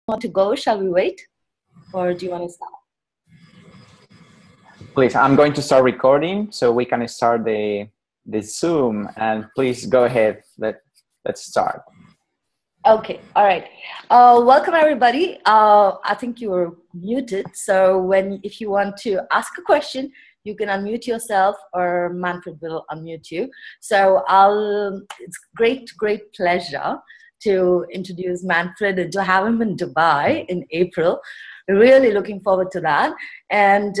want to go? Shall we wait? Or do you want to start? Please, I'm going to start recording so we can start the Zoom, and please go ahead. Let's start. Okay, all right. Welcome everybody. I think you were muted, so if you want to ask a question, you can unmute yourself, or Manfred will unmute you. So it's great pleasure to introduce Manfred and to have him in Dubai in April. Really looking forward to that. And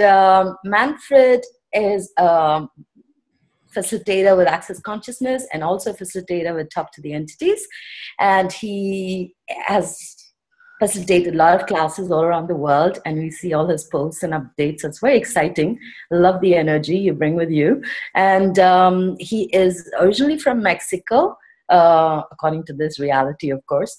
Manfred is a facilitator with Access Consciousness and also a facilitator with Talk to the Entities. And he has facilitated a lot of classes all around the world, and we see all his posts and updates. It's very exciting. Love the energy you bring with you. And he is originally from Mexico, according to this reality, of course,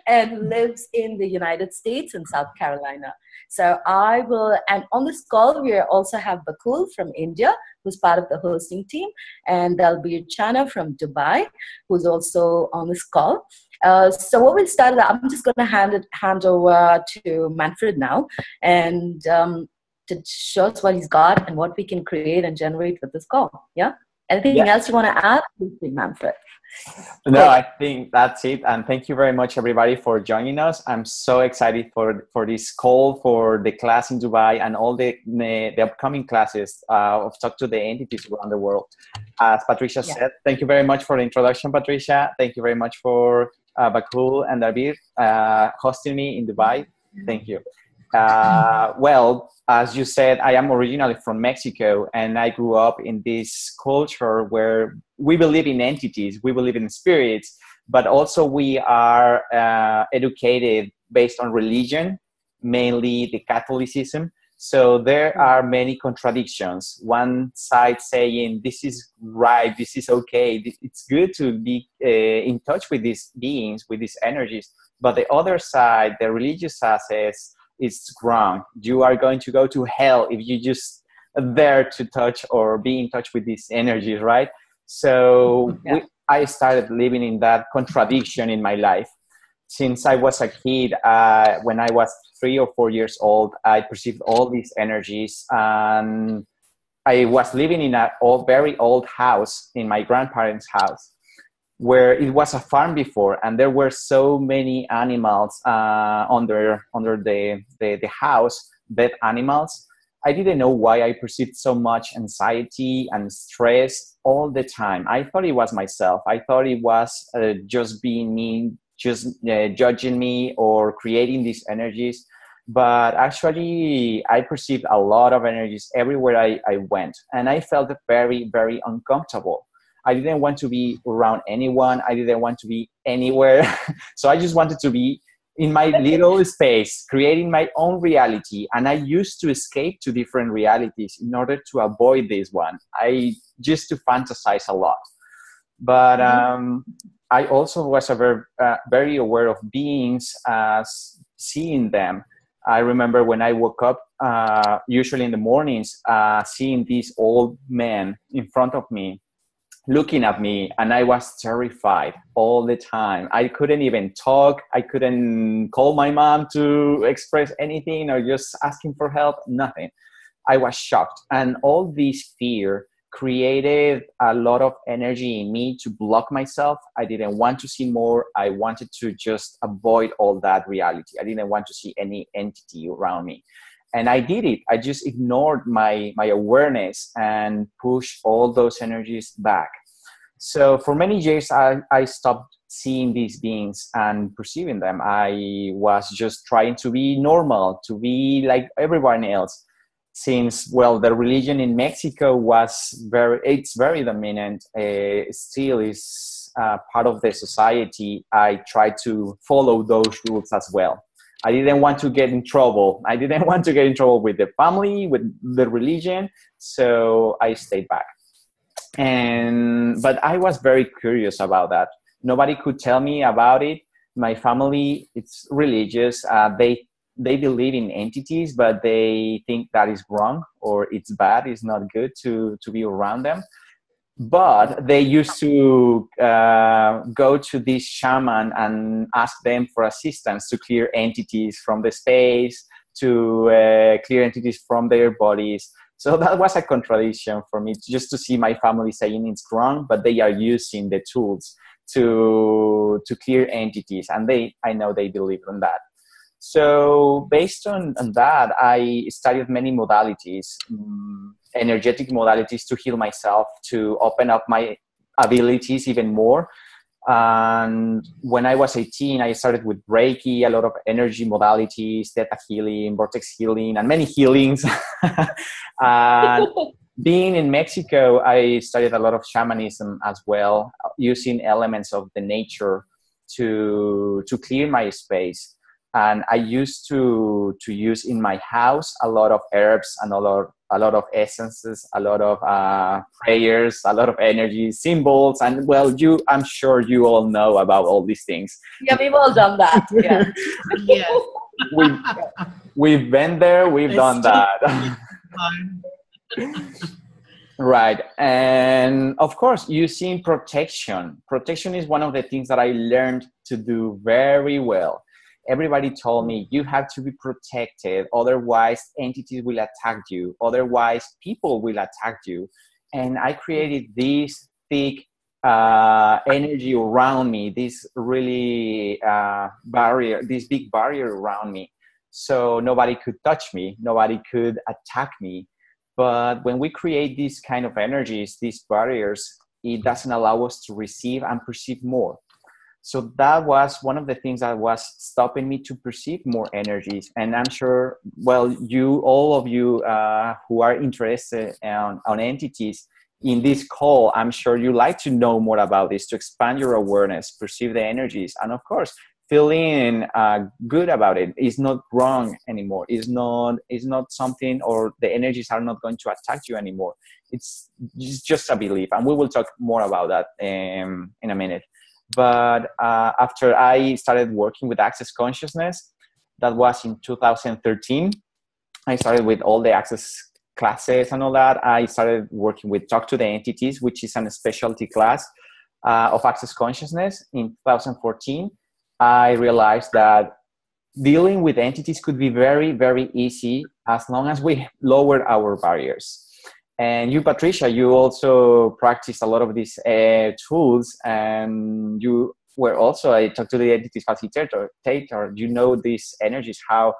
and lives in the United States in South Carolina. So and on this call, we also have Bakul from India, who's part of the hosting team, and there'll be Chana from Dubai, who's also on this call. So what we'll start with, I'm just going to hand over to Manfred now, and to show us what he's got and what we can create and generate with this call. Yeah? Anything else you want to add? Please, Manfred. No, I think that's it. And thank you very much, everybody, for joining us. I'm so excited for this call, for the class in Dubai, and all the upcoming classes of Talk to the Entities around the world. As Patricia said, thank you very much for the introduction, Patricia. Thank you very much for Bakul and David hosting me in Dubai. Thank you. Well, as you said, I am originally from Mexico, and I grew up in this culture where we believe in entities, we believe in spirits, but also we are educated based on religion, mainly the Catholicism. So there are many contradictions. One side saying this is right, this is okay, it's good to be in touch with these beings, with these energies. But the other side, the religious side, says it's wrong. You are going to go to hell if you just dare to touch or be in touch with these energies, right? So I started living in that contradiction in my life. Since I was a kid, when I was 3 or 4 years old, I perceived all these energies. And I was living in a very old house, in my grandparents' house, where it was a farm before, and there were so many animals under the house, dead animals. I didn't know why I perceived so much anxiety and stress all the time. I thought it was myself. I thought it was just being me, just judging me or creating these energies. But actually, I perceived a lot of energies everywhere I went, and I felt very, very uncomfortable. I didn't want to be around anyone. I didn't want to be anywhere. So I just wanted to be in my little space, creating my own reality. And I used to escape to different realities in order to avoid this one. I used to fantasize a lot. But I also was very aware of beings, seeing them. I remember when I woke up, usually in the mornings, seeing these old men in front of me, looking at me, and I was terrified all the time. I couldn't even talk. I couldn't call my mom to express anything or just asking for help, nothing. I was shocked. And all this fear created a lot of energy in me to block myself. I didn't want to see more. I wanted to just avoid all that reality. I didn't want to see any entity around me. And I did it. I just ignored my awareness and pushed all those energies back. So for many years, I stopped seeing these beings and perceiving them. I was just trying to be normal, to be like everyone else. Since, well, the religion in Mexico it's very dominant, still is part of the society. I tried to follow those rules as well. I didn't want to get in trouble. I didn't want to get in trouble with the family, with the religion. So I stayed back. But I was very curious about that. Nobody could tell me about it. My family, it's religious. They believe in entities, but they think that is wrong or it's bad. It's not good to be around them. But they used to go to this shaman and ask them for assistance to clear entities from the space, to clear entities from their bodies. So that was a contradiction for me, just to see my family saying it's wrong, but they are using the tools to clear entities, and I know they believe in that. So based on that, I studied many modalities, energetic modalities, to heal myself, to open up my abilities even more. And when I was 18, I started with Reiki, a lot of energy modalities, Theta healing, vortex healing, and many healings. And being in Mexico, I studied a lot of shamanism as well, using elements of the nature to clear my space. And I used to use in my house a lot of herbs and a lot of essences, a lot of prayers, a lot of energy symbols. And well, I'm sure you all know about all these things. Yeah, we've all done that. Yeah. Yes. We've been there. We've done that. Right. And of course, using protection. Protection is one of the things that I learned to do very well. Everybody told me you have to be protected, otherwise entities will attack you, otherwise people will attack you. And I created this thick energy around me, this really barrier, this big barrier around me. So nobody could touch me, nobody could attack me. But when we create these kind of energies, these barriers, it doesn't allow us to receive and perceive more. So that was one of the things that was stopping me to perceive more energies. And I'm sure, well, all of you who are interested on entities in this call, I'm sure you like to know more about this, to expand your awareness, perceive the energies, and of course, feeling good about it. It's not wrong anymore. It's not something, or the energies are not going to attack you anymore. It's just a belief. And we will talk more about that in a minute. But after I started working with Access Consciousness, that was in 2013, I started with all the Access classes and all that. I started working with Talk to the Entities, which is a specialty class of Access Consciousness. In 2014, I realized that dealing with entities could be very, very easy as long as we lower our barriers. And you, Patricia, you also practice a lot of these tools, and you were also a Talk to the Entities facilitator. You know these energies, how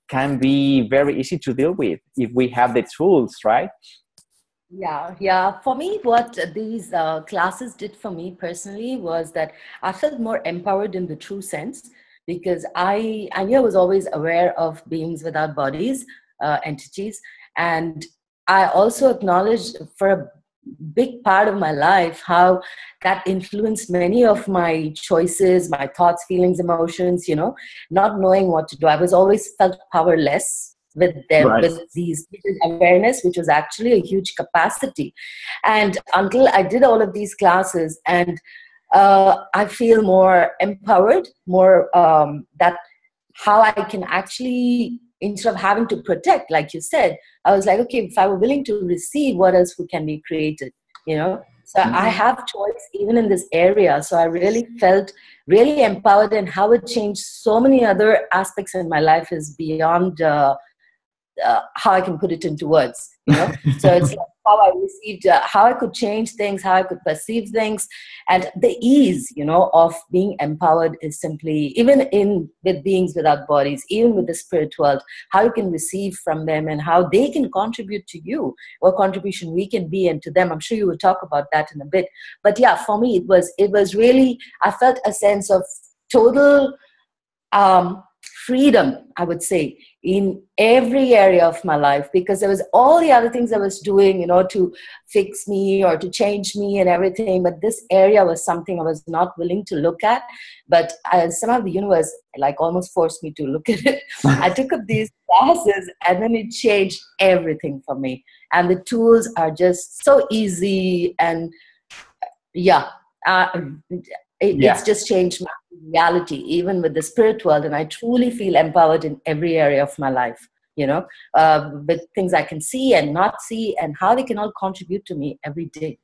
can be very easy to deal with if we have the tools, right? Yeah. For me, what these classes did for me personally was that I felt more empowered in the true sense, because I knew I was always aware of beings without bodies, entities, and I also acknowledged for a big part of my life how that influenced many of my choices, my thoughts, feelings, emotions, not knowing what to do. I was always felt powerless with them, right, with these awareness, which was actually a huge capacity. And until I did all of these classes, and I feel more empowered, more that how I can actually, instead of having to protect, like you said, I was like, okay, if I were willing to receive, what else can be created, So I have choice even in this area. So I really felt really empowered, and how it changed so many other aspects in my life is beyond how I can put it into words, So it's like how I received, how I could change things, how I could perceive things, and the ease, of being empowered is simply, even with beings without bodies, even with the spirit world, how you can receive from them and how they can contribute to you, what contribution we can be, and to them. I'm sure you will talk about that in a bit. But yeah, for me, it was really, I felt a sense of total freedom, I would say, in every area of my life, because there was all the other things I was doing, to fix me or to change me and everything. But this area was something I was not willing to look at. But somehow the universe almost forced me to look at it. I took up these classes, and then it changed everything for me. And the tools are just so easy, and it's just changed my reality, even with the spirit world. And I truly feel empowered in every area of my life, with things I can see and not see, and how they can all contribute to me every day.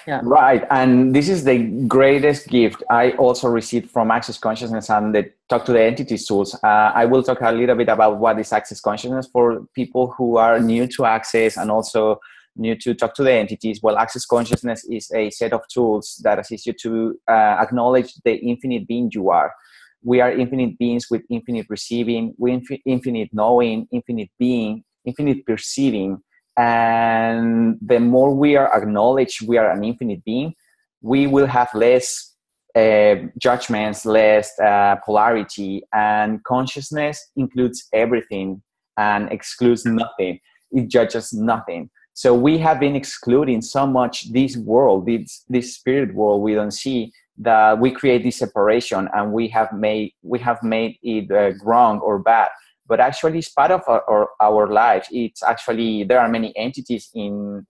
Yeah. Right. And this is the greatest gift I also received from Access Consciousness and the Talk to the Entities tools. I will talk a little bit about what is Access Consciousness for people who are new to Access and also new to Talk to the Entities. Well, Access Consciousness is a set of tools that assist you to acknowledge the infinite being you are. We are infinite beings with infinite receiving, with infinite knowing, infinite being, infinite perceiving. And the more we are acknowledged we are an infinite being, we will have less judgments, less polarity, and consciousness includes everything and excludes nothing. It judges nothing. So we have been excluding so much this world, this spirit world we don't see, that we create this separation, and we have made it wrong or bad. But actually, it's part of our life. It's actually, there are many entities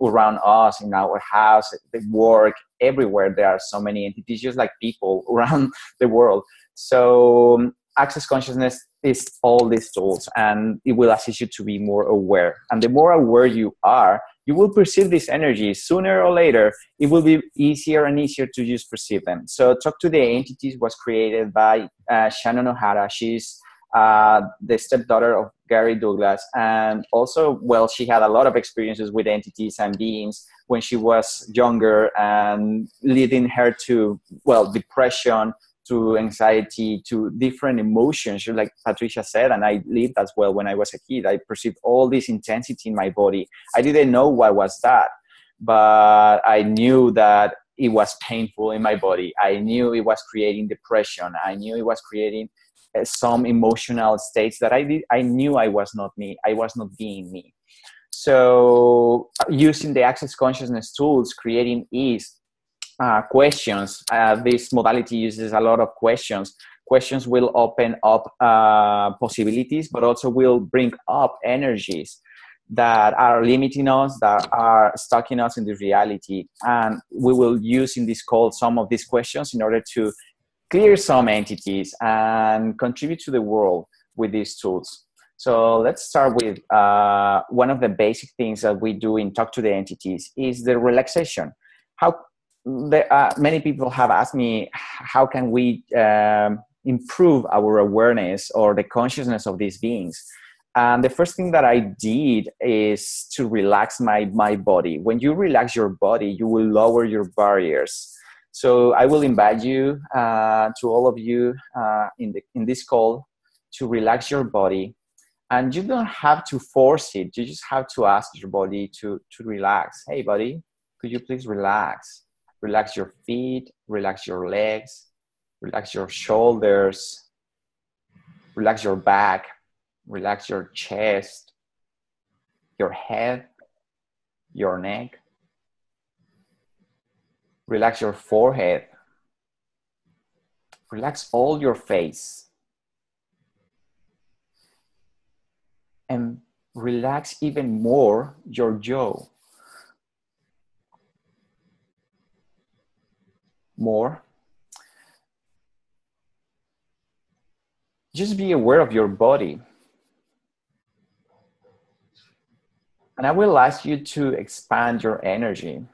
around us, in our house, the work, everywhere. There are so many entities, just like people around the world. So Access Consciousness is all these tools, and it will assist you to be more aware. And the more aware you are, you will perceive these energies. Sooner or later, it will be easier and easier to just perceive them. So Talk to the Entities was created by Shannon O'Hara. She's the stepdaughter of Gary Douglas, and also, well, she had a lot of experiences with entities and beings when she was younger, and leading her to, well, depression, to anxiety, to different emotions, like Patricia said, and I lived as well. When I was a kid, I perceived all this intensity in my body. I didn't know what was that, but I knew that it was painful in my body. I knew it was creating depression. I knew it was creating some emotional states that I knew I was not me. I was not being me. So using the Access Consciousness tools, creating ease, questions. This modality uses a lot of questions. Questions will open up possibilities, but also will bring up energies that are limiting us, that are stuck in us in the reality. And we will use in this call some of these questions in order to clear some entities and contribute to the world with these tools. So let's start with one of the basic things that we do in Talk to the Entities is the relaxation. Many people have asked me, how can we improve our awareness or the consciousness of these beings? And the first thing that I did is to relax my body. When you relax your body, you will lower your barriers. So I will invite you, to all of you in this call, to relax your body. And you don't have to force it. You just have to ask your body to relax. Hey, buddy, could you please relax? Relax your feet, relax your legs, relax your shoulders, relax your back, relax your chest, your head, your neck. Relax your forehead. Relax all your face. And relax even more your jaw. More. Just be aware of your body. And I will ask you to expand your energy.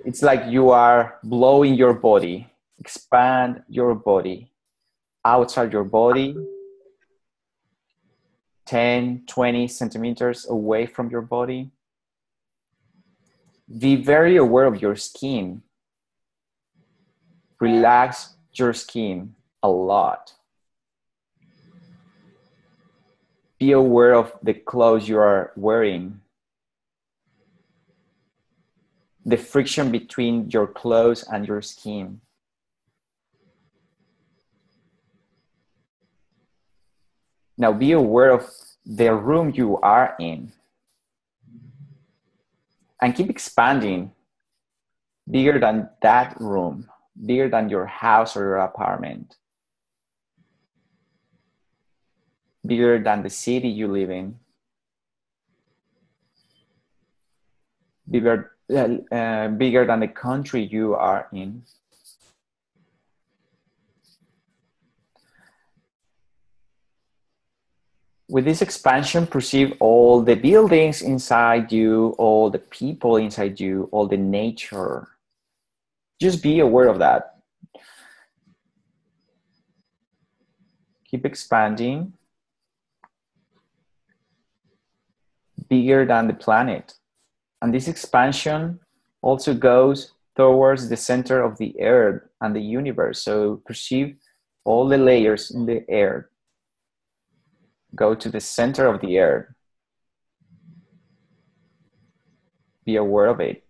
It's like you are blowing your body. Expand your body. Outside your body, 10, 20 centimeters away from your body. Be very aware of your skin. Relax your skin a lot. Be aware of the clothes you are wearing. The friction between your clothes and your skin. Now be aware of the room you are in. And keep expanding bigger than that room, bigger than your house or your apartment, bigger than the city you live in, bigger than the country you are in. With this expansion, perceive all the buildings inside you, all the people inside you, all the nature. Just be aware of that. Keep expanding. Bigger than the planet. And this expansion also goes towards the center of the earth and the universe. So perceive all the layers in the earth. Go to the center of the earth. Be aware of it.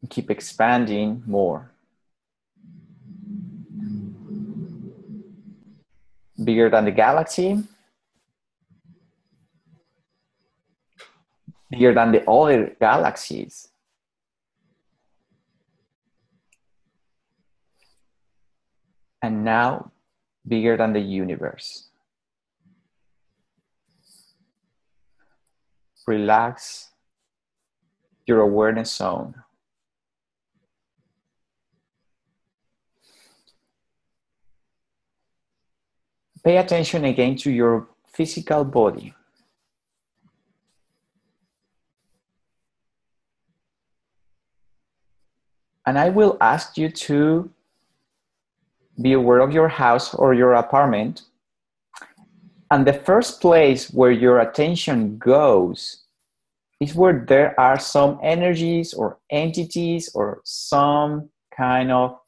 Keep expanding more. Bigger than the galaxy. Bigger than the other galaxies. And now, bigger than the universe. Relax your awareness zone. Pay attention again to your physical body. And I will ask you to be aware of your house or your apartment. And the first place where your attention goes is where there are some energies or entities or some kind of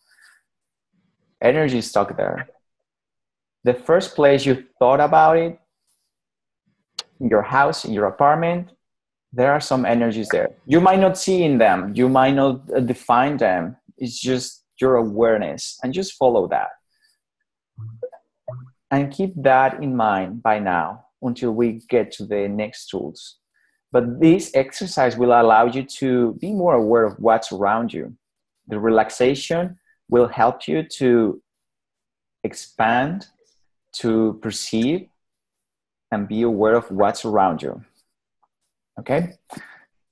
energy stuck there. The first place you thought about it, in your house, in your apartment, there are some energies there. You might not see in them. You might not define them. It's just your awareness, and just follow that. And keep that in mind by now until we get to the next tools. But this exercise will allow you to be more aware of what's around you. The relaxation will help you to expand, to perceive, and be aware of what's around you. Okay?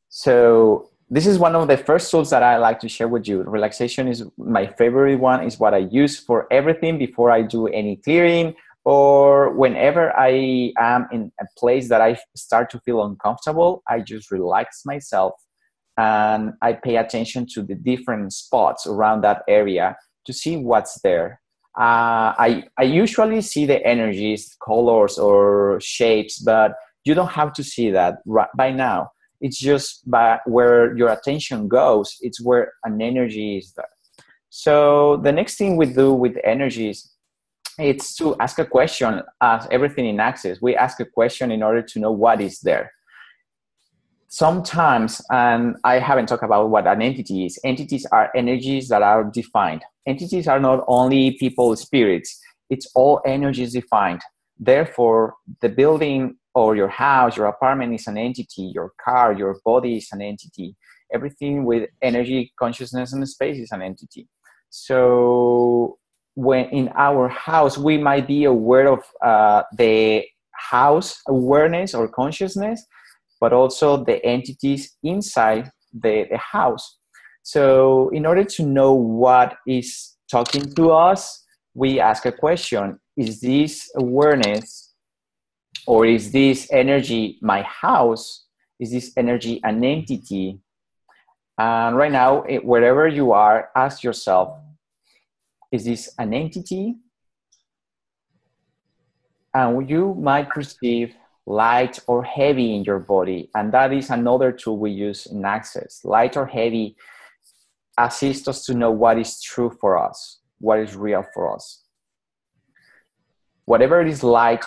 So this is one of the first tools that I like to share with you. Relaxation is my favorite one. It's what I use for everything before I do any clearing, or whenever I am in a place that I start to feel uncomfortable. I just relax myself and I pay attention to the different spots around that area to see what's there. I usually see the energies, colors, or shapes, but you don't have to see that right by now. It's just by where your attention goes, it's where an energy is there. So the next thing we do with energies, it's to ask a question. As everything in Access, we ask a question in order to know what is there. Sometimes, and I haven't talked about what an entity is. Entities are energies that are defined. Entities are not only people, spirits. It's all energies defined. Therefore, the building or your house, your apartment is an entity. Your car, your body is an entity. Everything with energy, consciousness, and space is an entity. So when in our house, we might be aware of the house awareness or consciousness, but also the entities inside the house. So in order to know what is talking to us, we ask a question. Is this awareness or is this energy my house? Is this energy an entity? And right now, wherever you are, ask yourself, is this an entity? And you might perceive light or heavy in your body. And that is another tool we use in Access. Light or heavy assist us to know what is true for us, what is real for us. Whatever is light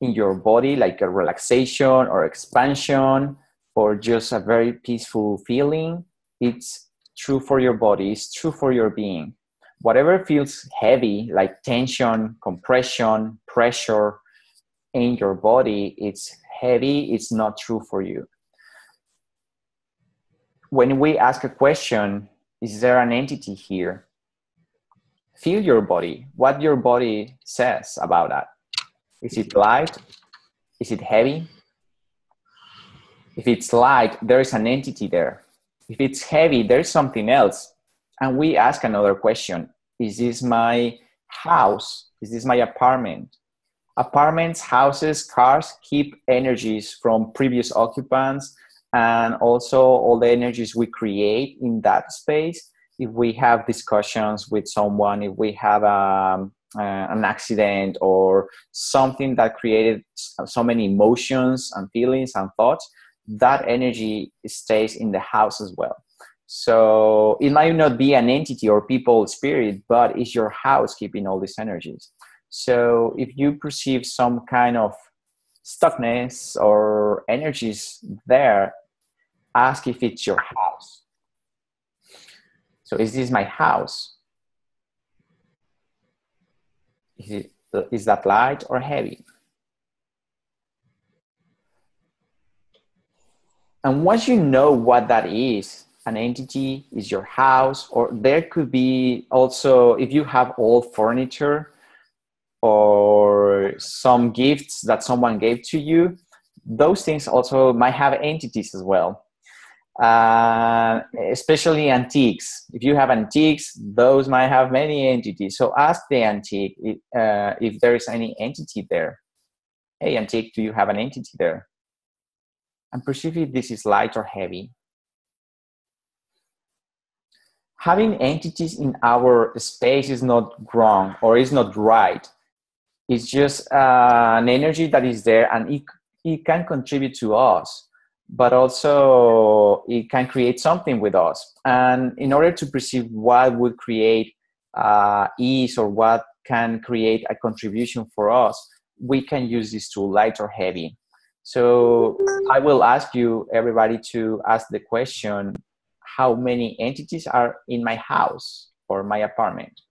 in your body, like a relaxation or expansion, or just a very peaceful feeling, it's true for your body, it's true for your being. Whatever feels heavy, like tension, compression, pressure in your body, it's heavy, it's not true for you. When we ask a question, is there an entity here? Feel your body, what your body says about that. Is it light? Is it heavy? If it's light, there is an entity there. If it's heavy, there's something else. And we ask another question. Is this my House, is this my apartment? Apartments, houses, cars keep energies from previous occupants, and also all the energies we create in that space. If we have discussions with someone, if we have an accident or something that created so many emotions and feelings and thoughts, that energy stays in the house as well. So it might not be an entity or people spirit, but it's your house keeping all these energies. So if you perceive some kind of stuckness or energies there, ask if it's your house. So is this my house? Is that light or heavy? And once you know what that is, an entity is your house, or there could be also, if you have old furniture or some gifts that someone gave to you, those things also might have entities as well. Especially antiques. If you have antiques, those might have many entities. So ask the antique if there is any entity there. Hey, antique, do you have an entity there? And perceive if this is light or heavy. Having entities in our space is not wrong or is not right. It's just an energy that is there, and it can contribute to us, but also it can create something with us. And in order to perceive what would create ease or what can create a contribution for us, we can use this tool, light or heavy. So I will ask you, everybody, to ask the question, how many entities are in my house or my apartment?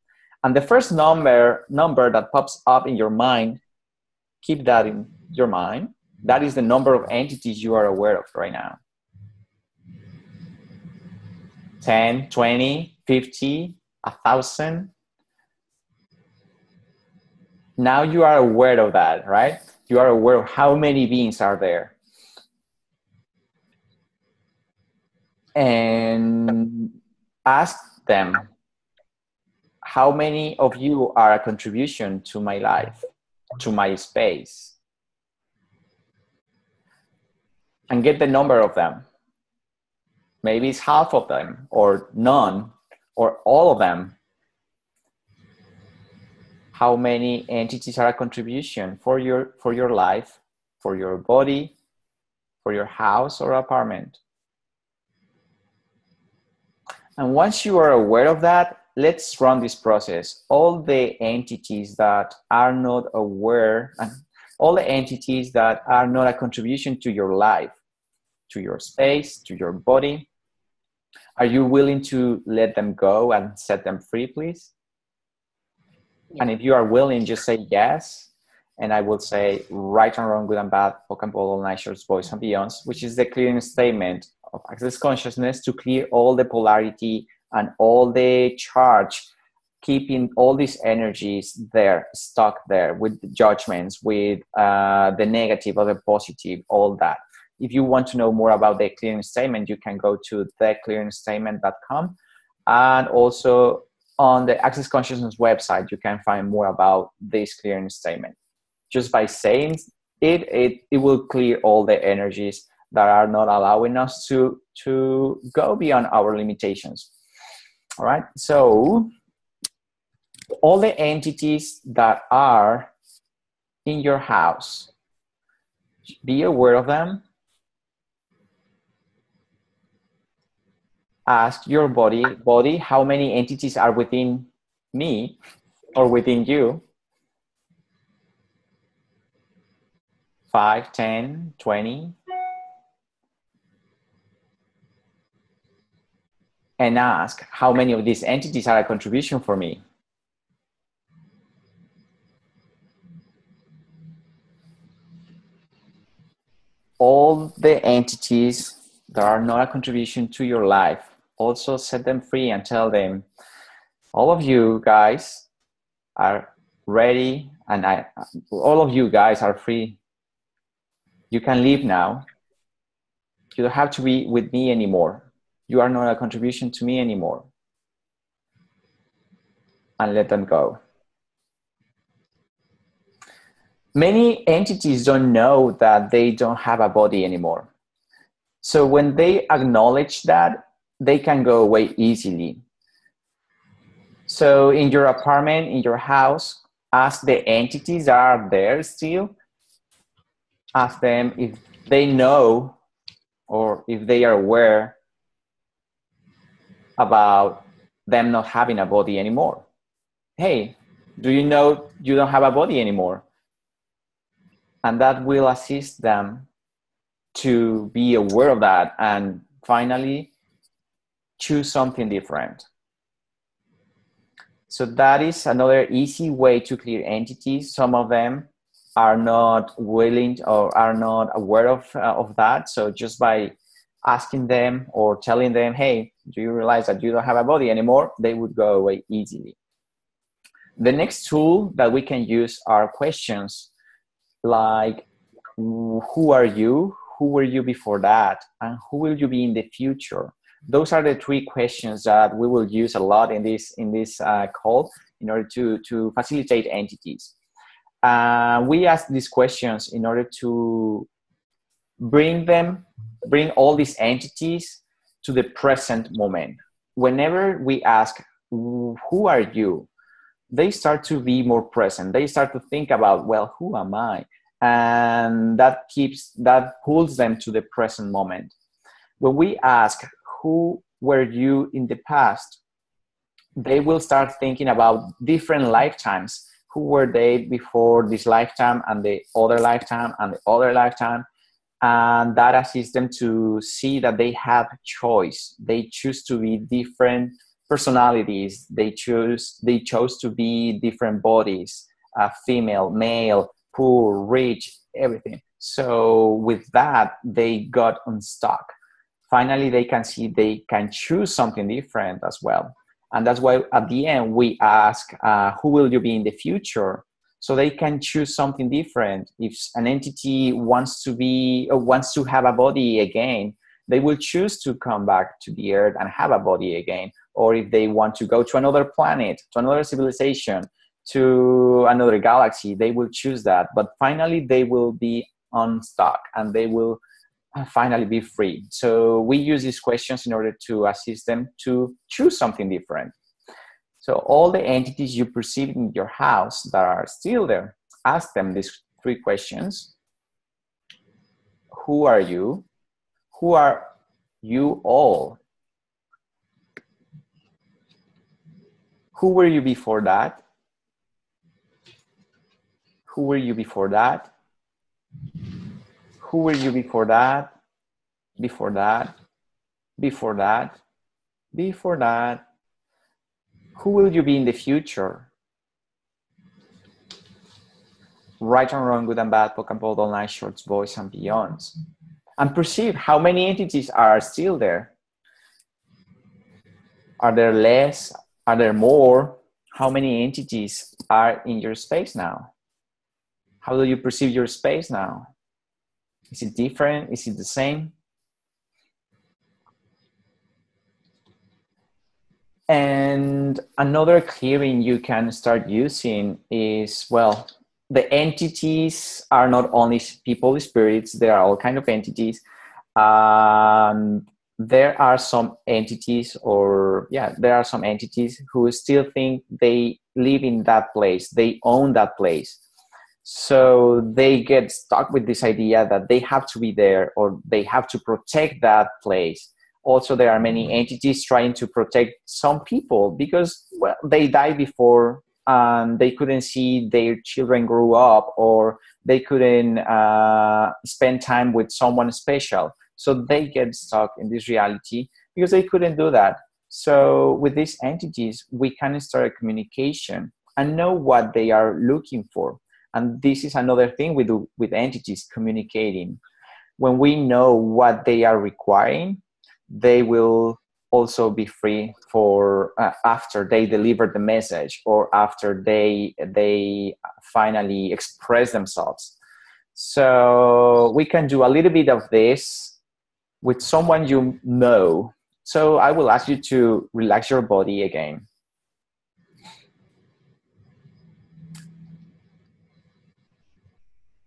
And the first number that pops up in your mind, keep that in your mind. That is the number of entities you are aware of right now. 10, 20, 50, 1,000. Now you are aware of that, right? You are aware of how many beings are there. And ask them, how many of you are a contribution to my life, to my space? And get the number of them. Maybe it's half of them, or none, or all of them. How many entities are a contribution for your life, for your body, for your house or apartment? And once you are aware of that, let's run this process. All the entities that are not aware, and all the entities that are not a contribution to your life, to your space, to your body, are you willing to let them go and set them free, please? Yeah. And if you are willing, just say yes. And I will say right and wrong, good and bad, POC and POD, all night shorts, boys and beyonds, which is the clearing statement of access consciousness to clear all the polarity and all the charge, keeping all these energies there, stuck there with the judgments, with the negative or the positive, all that. If you want to know more about the clearing statement, you can go to theclearingstatement.com, and also on the Access Consciousness website, you can find more about this clearing statement. Just by saying it will clear all the energies that are not allowing us to go beyond our limitations. All right. So all the entities that are in your house, be aware of them. Ask your body, how many entities are within me or within you? 5, 10, 20. And ask how many of these entities are a contribution for me. All the entities that are not a contribution to your life, also set them free and tell them, all of you guys are ready, and all of you guys are free. You can leave now. You don't have to be with me anymore. You are not a contribution to me anymore. And let them go. Many entities don't know that they don't have a body anymore. So when they acknowledge that, they can go away easily. So in your apartment, in your house, ask the entities that are there still, ask them if they know or if they are aware about them not having a body anymore. Hey, do you know you don't have a body anymore? And that will assist them to be aware of that and finally choose something different. So that is another easy way to clear entities. Some of them are not willing or are not aware of that. So just by asking them or telling them, hey, do you realize that you don't have a body anymore? They would go away easily. The next tool that we can use are questions like, who are you? Who were you before that? And who will you be in the future? Those are the three questions that we will use a lot in this call in order to facilitate entities. We ask these questions in order to bring all these entities to the present moment. Whenever we ask, who are you? They start to be more present. They start to think about, well, who am I? And that pulls them to the present moment. When we ask, who were you in the past? They will start thinking about different lifetimes. Who were they before this lifetime and the other lifetime and the other lifetime? And that assists them to see that they have choice. They choose to be different personalities. They chose to be different bodies, female, male, poor, rich, everything. So with that, they got unstuck. Finally, they can see they can choose something different as well. And that's why at the end, we ask, who will you be in the future? So they can choose something different. If an entity wants to have a body again, they will choose to come back to the earth and have a body again. Or if they want to go to another planet, to another civilization, to another galaxy, they will choose that. But finally, they will be unstuck and they will finally be free. So we use these questions in order to assist them to choose something different. So all the entities you perceive in your house that are still there, ask them these three questions. Who are you? Who are you all? Who were you before that? Who were you before that? Who were you before that? Before that? Before that? Before that? Who will you be in the future? Right and wrong, good and bad, POC and POD, all night, shorts, boys and beyonds. And perceive how many entities are still there. Are there less? Are there more? How many entities are in your space now? How do you perceive your space now? Is it different? Is it the same? And another clearing you can start using is, well, the entities are not only people, spirits, there are all kinds of entities. There are some entities who still think they live in that place, they own that place. So they get stuck with this idea that they have to be there or they have to protect that place. Also, there are many entities trying to protect some people because, well, they died before and they couldn't see their children grow up, or they couldn't spend time with someone special. So they get stuck in this reality because they couldn't do that. So with these entities, we can start a communication and know what they are looking for. And this is another thing we do with entities, communicating. When we know what they are requiring, they will also be free for after they deliver the message or after they finally express themselves. So we can do a little bit of this with someone you know. So I will ask you to relax your body again.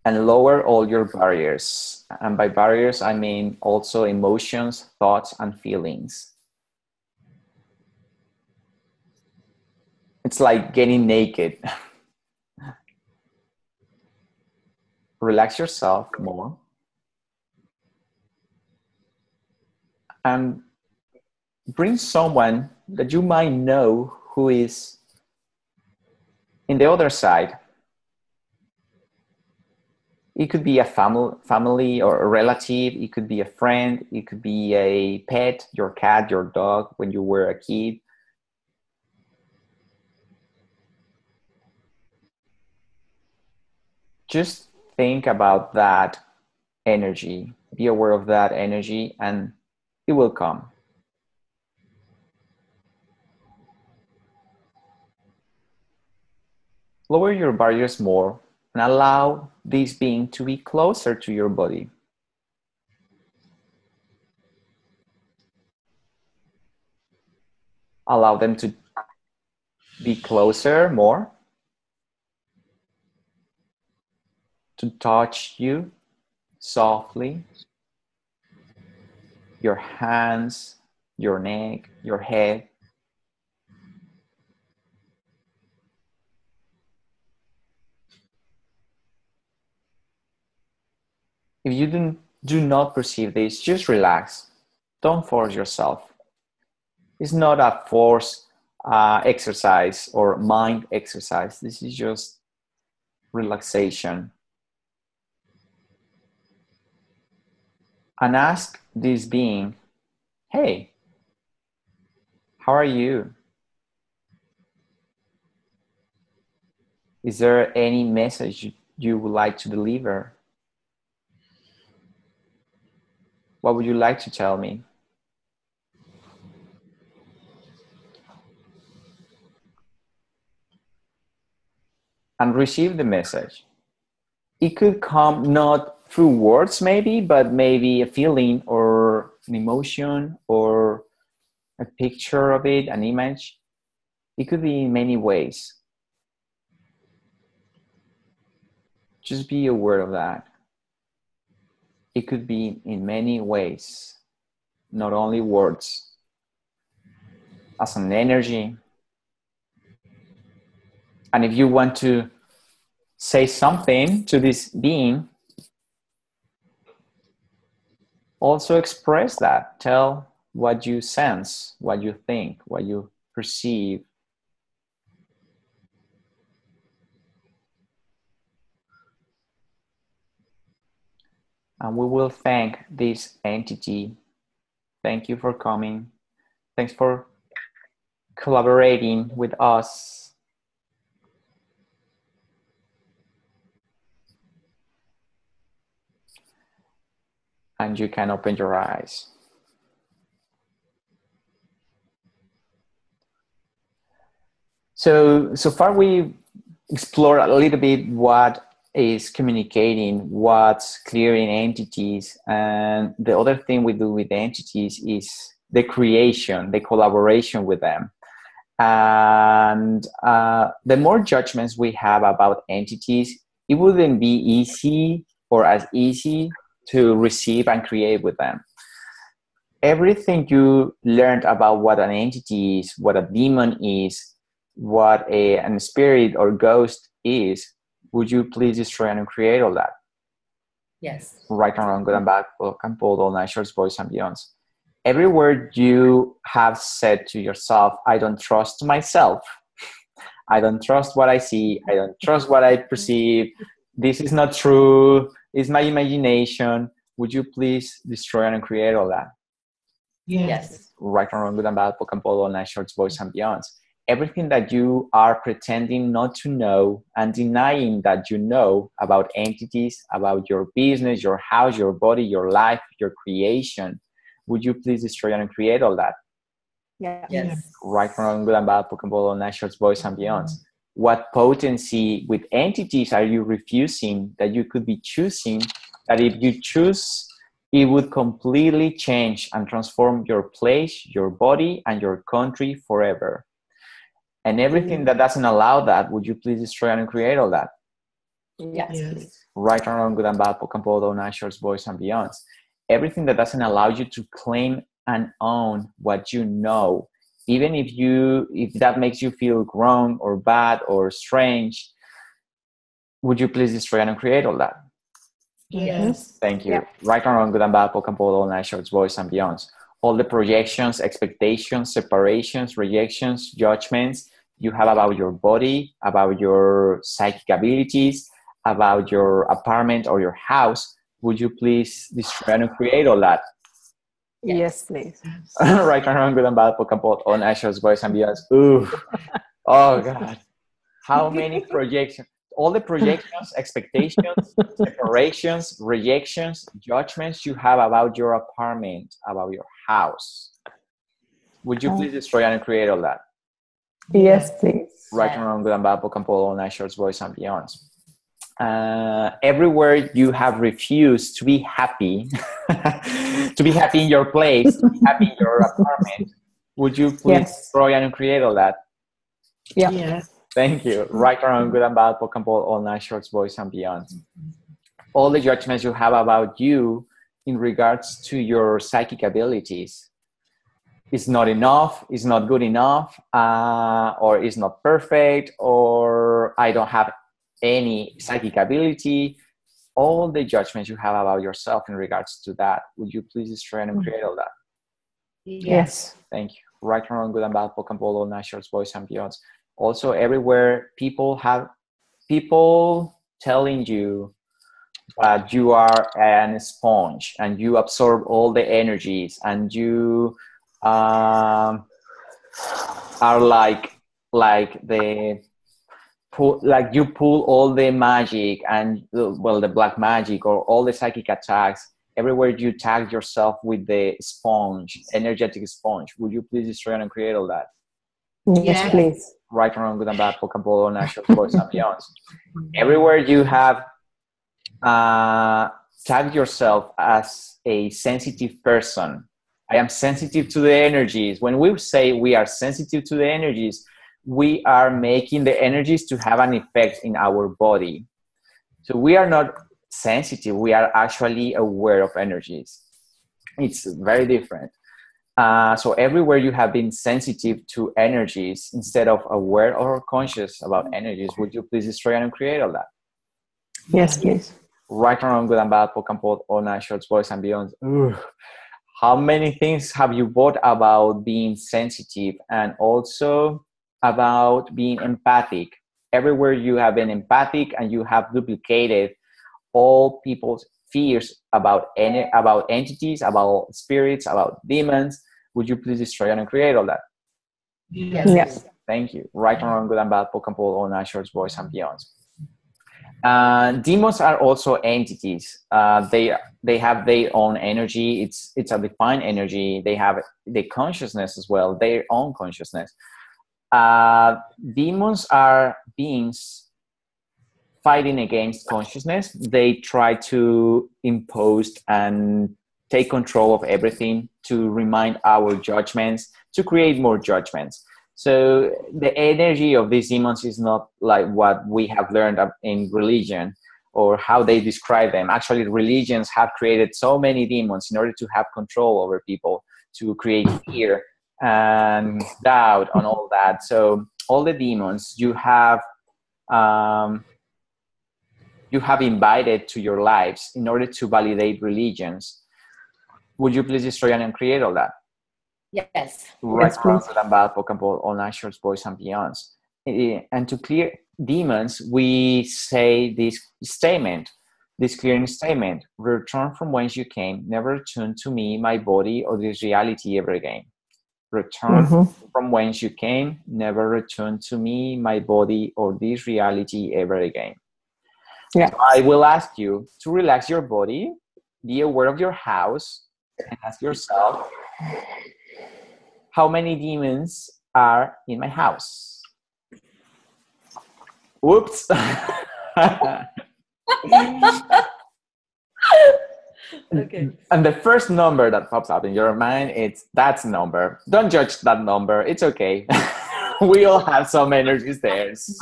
and lower all your barriers. And by barriers, I mean also emotions, thoughts, and feelings. It's like getting naked. Relax yourself more. And bring someone that you might know who is in the other side. It could be a family or a relative. It could be a friend. It could be a pet, your cat, your dog, when you were a kid. Just think about that energy. Be aware of that energy and it will come. Lower your barriers more and allow this being to be closer to your body. Allow them to be closer more, to touch you softly, your hands, your neck, your head. If you do not perceive this, just relax. Don't force yourself. It's not a force exercise or mind exercise. This is just relaxation. And ask this being, hey, how are you? Is there any message you would like to deliver? What would you like to tell me? And receive the message. It could come not through words maybe, but maybe a feeling or an emotion or a picture of it, an image. It could be in many ways. Just be aware of that. It could be in many ways, not only words. As an energy. And if you want to say something to this being, also express that. Tell what you sense, what you think, what you perceive. And we will thank this entity. Thank you for coming. Thanks for collaborating with us. And you can open your eyes. So far we explored a little bit what is communicating, what's clearing entities. And the other thing we do with entities is the creation, the collaboration with them. And the more judgments we have about entities, it wouldn't be easy or as easy to receive and create with them. Everything you learned about what an entity is, what a demon is, what a spirit or ghost is, would you please destroy and create all that? Yes. Right and wrong, good and bad, welcome, bold, all night, shorts, boys and beyonds. Every word you have said to yourself, I don't trust myself. I don't trust what I see. I don't trust what I perceive. This is not true. It's my imagination. Would you please destroy and create all that? Yes. Right and wrong, good and bad, book and polo, night shorts, boys and beyonds. Everything that you are pretending not to know and denying that you know about entities, about your business, your house, your body, your life, your creation, would you please destroy and create all that? Yes. Right and wrong, good and bad, book and polo, night shorts, boys and beyonds. What potency with entities are you refusing that you could be choosing, that if you choose, it would completely change and transform your place, your body, and your country forever? And everything that doesn't allow that, would you please destroy and create all that? Yes. Right and wrong, good and bad, POC and POD, all nashorts, boys and beyonds. Everything that doesn't allow you to claim and own what you know, even if that makes you feel wrong or bad or strange, would you please destroy and uncreate all that? Yes. Thank you. Right and wrong, good and bad, POC and POD, all nashorts, boys and beyonds. All the projections, expectations, separations, rejections, judgments you have about your body, about your psychic abilities, about your apartment or your house, would you please destroy and create all that? Yes, please. Right and wrong, good and bad, POC and POD, all nashorts, boys and beyonds. Ooh. Oh God. How many projections? All the projections, expectations, separations, rejections, judgments you have about your apartment, about your house. Would you please destroy and create all that? Yes, please. Right and wrong, good and bad, POC and POD, all nashorts, boys and beyonds. Everywhere you have refused to be happy, to be happy in your place, to be happy in your apartment, would you please destroy and create all that? Yeah. Thank you. Right or wrong, good and bad, POC and POD, all nashorts, boys and beyond. All the judgments you have about you in regards to your psychic abilities. It's not enough, it's not good enough, or it's not perfect, or I don't have any psychic ability. All the judgments you have about yourself in regards to that, would you please destroy and create all that? Yes. Thank you. Right and wrong, good and bad, POC and POD, all nashorts, boys and beyonds. Also, everywhere people telling you that you are an sponge and you absorb all the energies and you are like you pull all the magic and the black magic or all the psychic attacks. Everywhere you tag yourself with the sponge, energetic sponge, would you please destroy and create all that? Yes, please. Right and wrong, good and bad, POC and POD, all nashorts, boys and beyonds. Everywhere you have tagged yourself as a sensitive person. I am sensitive to the energies. When we say we are sensitive to the energies, we are making the energies to have an effect in our body. So we are not sensitive. We are actually aware of energies. It's very different. So everywhere you have been sensitive to energies instead of aware or conscious about energies, would you please destroy and create all that? Yes, please. Right and wrong, good and bad, POC and POD, all nashorts, boys and beyond. How many things have you bought about being sensitive and also about being empathic? Everywhere you have been empathic and you have duplicated all people's fears about entities, about spirits, about demons, would you please destroy and create all that? Yes. Thank you. Right and wrong, good and bad, POC and POD, all nashorts, boys and beyonds. Demons are also entities. They have their own energy. It's a defined energy. They have the consciousness as well, their own consciousness. Demons are beings fighting against consciousness. They try to impose and take control of everything, to remind our judgments, to create more judgments. So the energy of these demons is not like what we have learned in religion or how they describe them. Actually, religions have created so many demons in order to have control over people, to create fear and doubt and all that. So all the demons you have invited to your lives in order to validate religions. Would you please destroy and create all that? Yes. Right, wrong, good and bad, POC and POD, all nashorts, boys and beyonds. And to clear demons, we say this statement, this clearing statement: return from whence you came, never return to me, my body, or this reality ever again. Return from whence you came, never return to me, my body, or this reality ever again. Yeah. So I will ask you to relax your body, be aware of your house, and ask yourself, how many demons are in my house? Whoops. Okay. And the first number that pops up in your mind, it's that number. Don't judge that number. It's okay. We all have some energies there. It's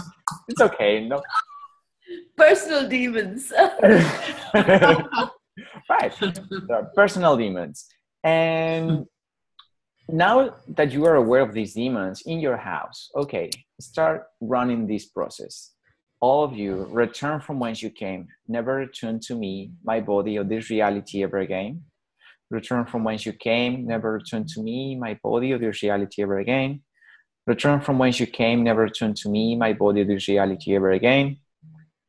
okay. No. Personal demons. Right. There are personal demons. And now that you are aware of these demons in your house, okay, start running this process. All of you, return from whence you came. Never return to me, my body, or this reality ever again. Return from whence you came. Never return to me, my body, or this reality ever again. Return from whence you came. Never return to me, my body, or this reality ever again.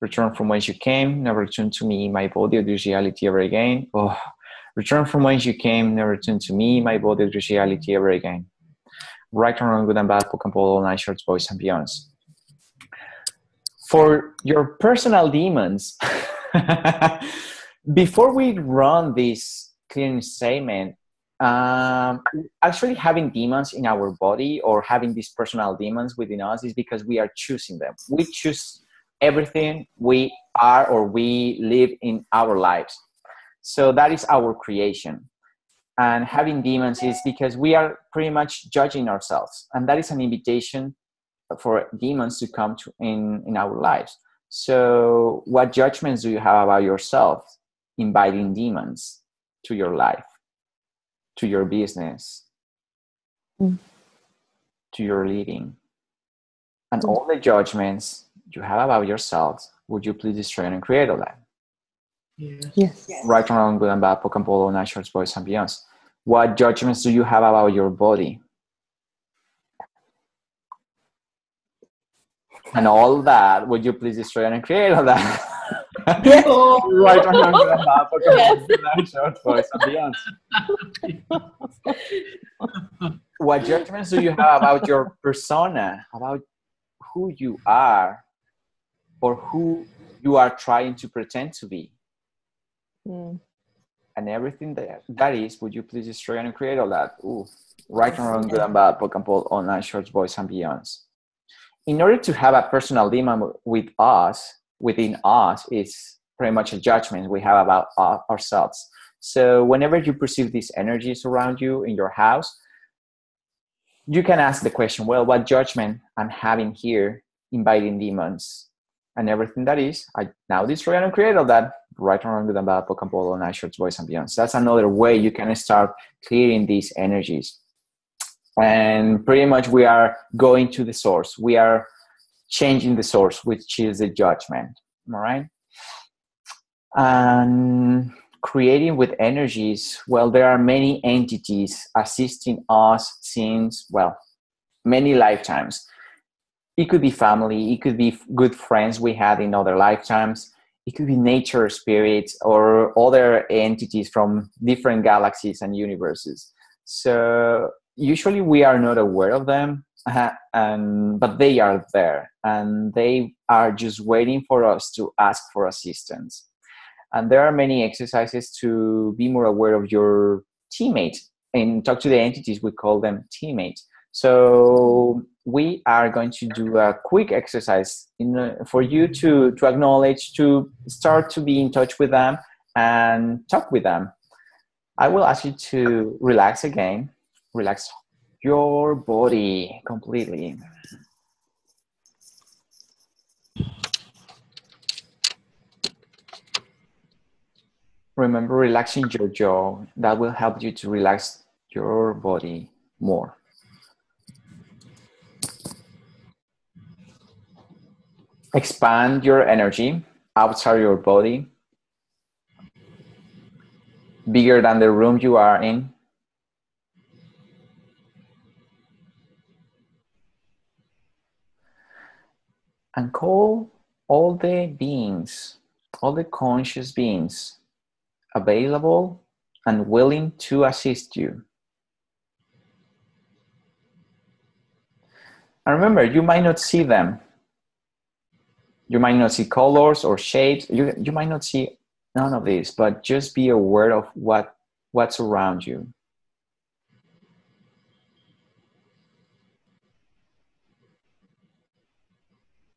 Return from whence you came. Never return to me, my body, or this reality ever again. Oh. Return from whence you came. Never return to me, my body, or this reality ever again. Right and wrong, good and bad, poke and pull, all night, shorts, boys, and beyonds. For your personal demons, before we run this clearing statement, actually having demons in our body or having these personal demons within us is because we are choosing them. We choose everything we are or we live in our lives. So that is our creation. And having demons is because we are pretty much judging ourselves. And that is an invitation for demons to come to in our lives. So what judgments do you have about yourself inviting demons to your life, to your business, to your living? And all the judgments you have about yourself, would you please destroy and create all that? Yes. Right and wrong, good and bad, poke and pull, all night, shorts, boys, and beyonds. What judgments do you have about your body? And all that, would you please destroy and create all that? Yes. Right and wrong, good and bad, poke and pull, all night, shorts, boys, and beyonds. What judgments do you have about your persona, about who you are, or who you are trying to pretend to be? And everything that is, would you please destroy and create all that? Ooh, right and wrong, good and bad, poke and pull, all night, shorts, boys, and beyonds. In order to have a personal demon within us, is pretty much a judgment we have about ourselves. So whenever you perceive these energies around you in your house, you can ask the question, well, what judgment I'm having here inviting demons? And everything that is, I now destroy and create all that. Right and wrong, good and bad, poke and pull, all night, shorts, boys, and beyonds. That's another way you can start clearing these energies. And pretty much we are going to the source. We are changing the source, which is the judgment. All right. And creating with energies, well, there are many entities assisting us since, well, many lifetimes. It could be family, it could be good friends we had in other lifetimes, it could be nature spirits or other entities from different galaxies and universes. So usually we are not aware of them, but they are there and they are just waiting for us to ask for assistance. And there are many exercises to be more aware of your teammate and talk to the entities. We call them teammates. So we are going to do a quick exercise for you to acknowledge, to start to be in touch with them and talk with them. I will ask you to relax again. Relax your body completely. Remember relaxing your jaw. That will help you to relax your body more. Expand your energy outside your body, bigger than the room you are in. And call all the beings, all the conscious beings available and willing to assist you. And remember, you might not see them. You might not see colors or shapes. You might not see none of this, but just be aware of what's around you.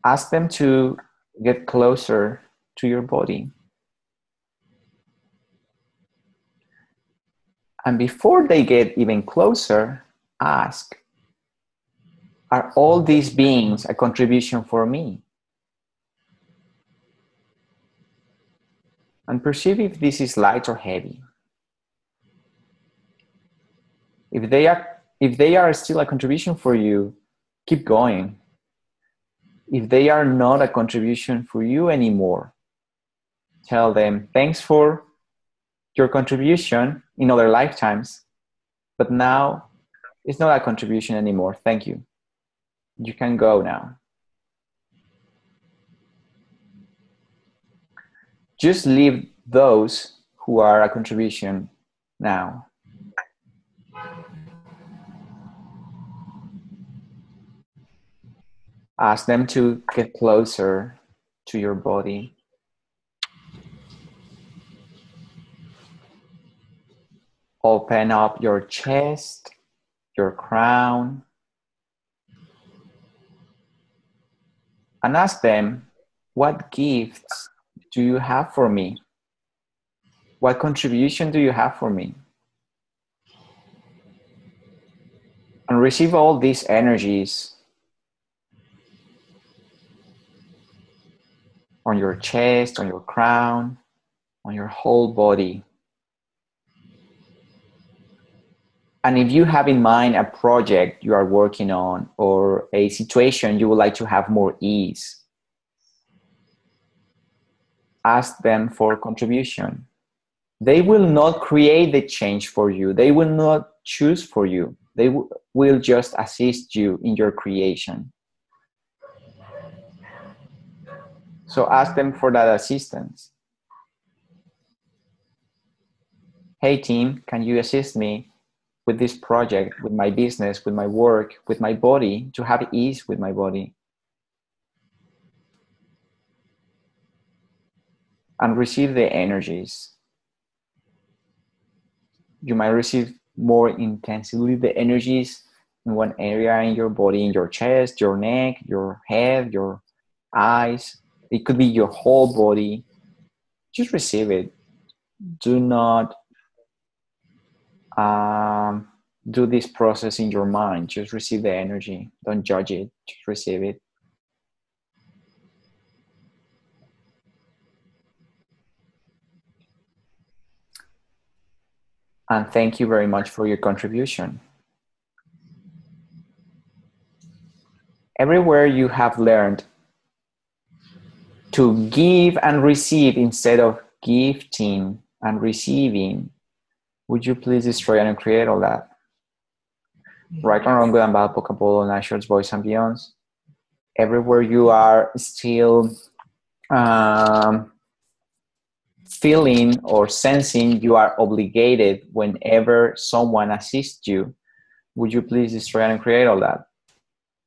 Ask them to get closer to your body. And before they get even closer, ask, are all these beings a contribution for me? And perceive if this is light or heavy. If they are still a contribution for you, keep going. If they are not a contribution for you anymore, tell them, thanks for your contribution in other lifetimes, but now it's not a contribution anymore. Thank you. You can go now. Just leave those who are a contribution now. Ask them to get closer to your body. Open up your chest, your crown, and ask them, what gifts do you have for me? What contribution do you have for me? And receive all these energies on your chest, on your crown, on your whole body. And if you have in mind a project you are working on or a situation you would like to have more ease, ask them for contribution. They will not create the change for you. They will not choose for you. They will just assist you in your creation. So ask them for that assistance. Hey team, can you assist me with this project, with my business, with my work, with my body, to have ease with my body? And receive the energies. You might receive more intensively the energies in one area in your body, in your chest, your neck, your head, your eyes. It could be your whole body. Just receive it. Do not do this process in your mind. Just receive the energy. Don't judge it. Just receive it. And thank you very much for your contribution. Everywhere you have learned to give and receive instead of gifting and receiving, would you please destroy and create all that? Right and wrong, good and bad, Pokeball, Nashorts, boys and beyonds. Everywhere you are still feeling or sensing you are obligated whenever someone assists you, would you please destroy and create all that?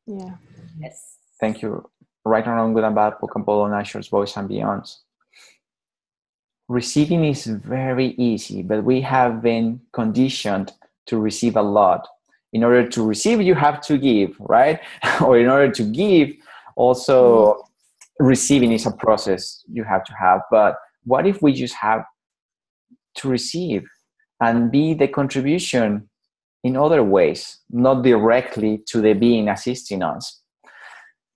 Yeah. Yes. Thank you. Right and wrong, good and bad, Pokeball, Nashorts, boys and beyonds. Receiving is very easy, but we have been conditioned to receive a lot. In order to receive, you have to give, right? Or in order to give, also receiving is a process you have to have. But what if we just have to receive and be the contribution in other ways, not directly to the being assisting us?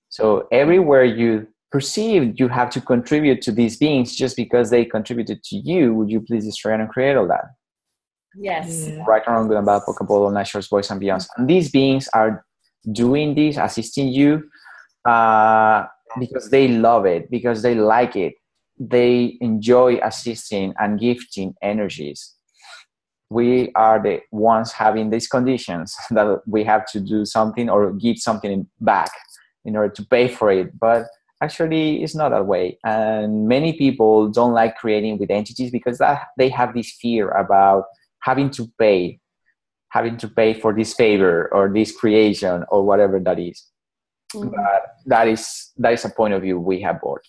So everywhere you perceive you have to contribute to these beings just because they contributed to you, would you please destroy and create all that? Yes. Yeah. Right and wrong, good and bad, Pokeball, Nashorts, boys and beyonds. And these beings are doing this, assisting you because they love it, because they like it. They enjoy assisting and gifting energies. We are the ones having these conditions that we have to do something or give something back in order to pay for it. But actually, it's not that way. And many people don't like creating with entities because they have this fear about having to pay for this favor or this creation or whatever that is. But that is a point of view we have both.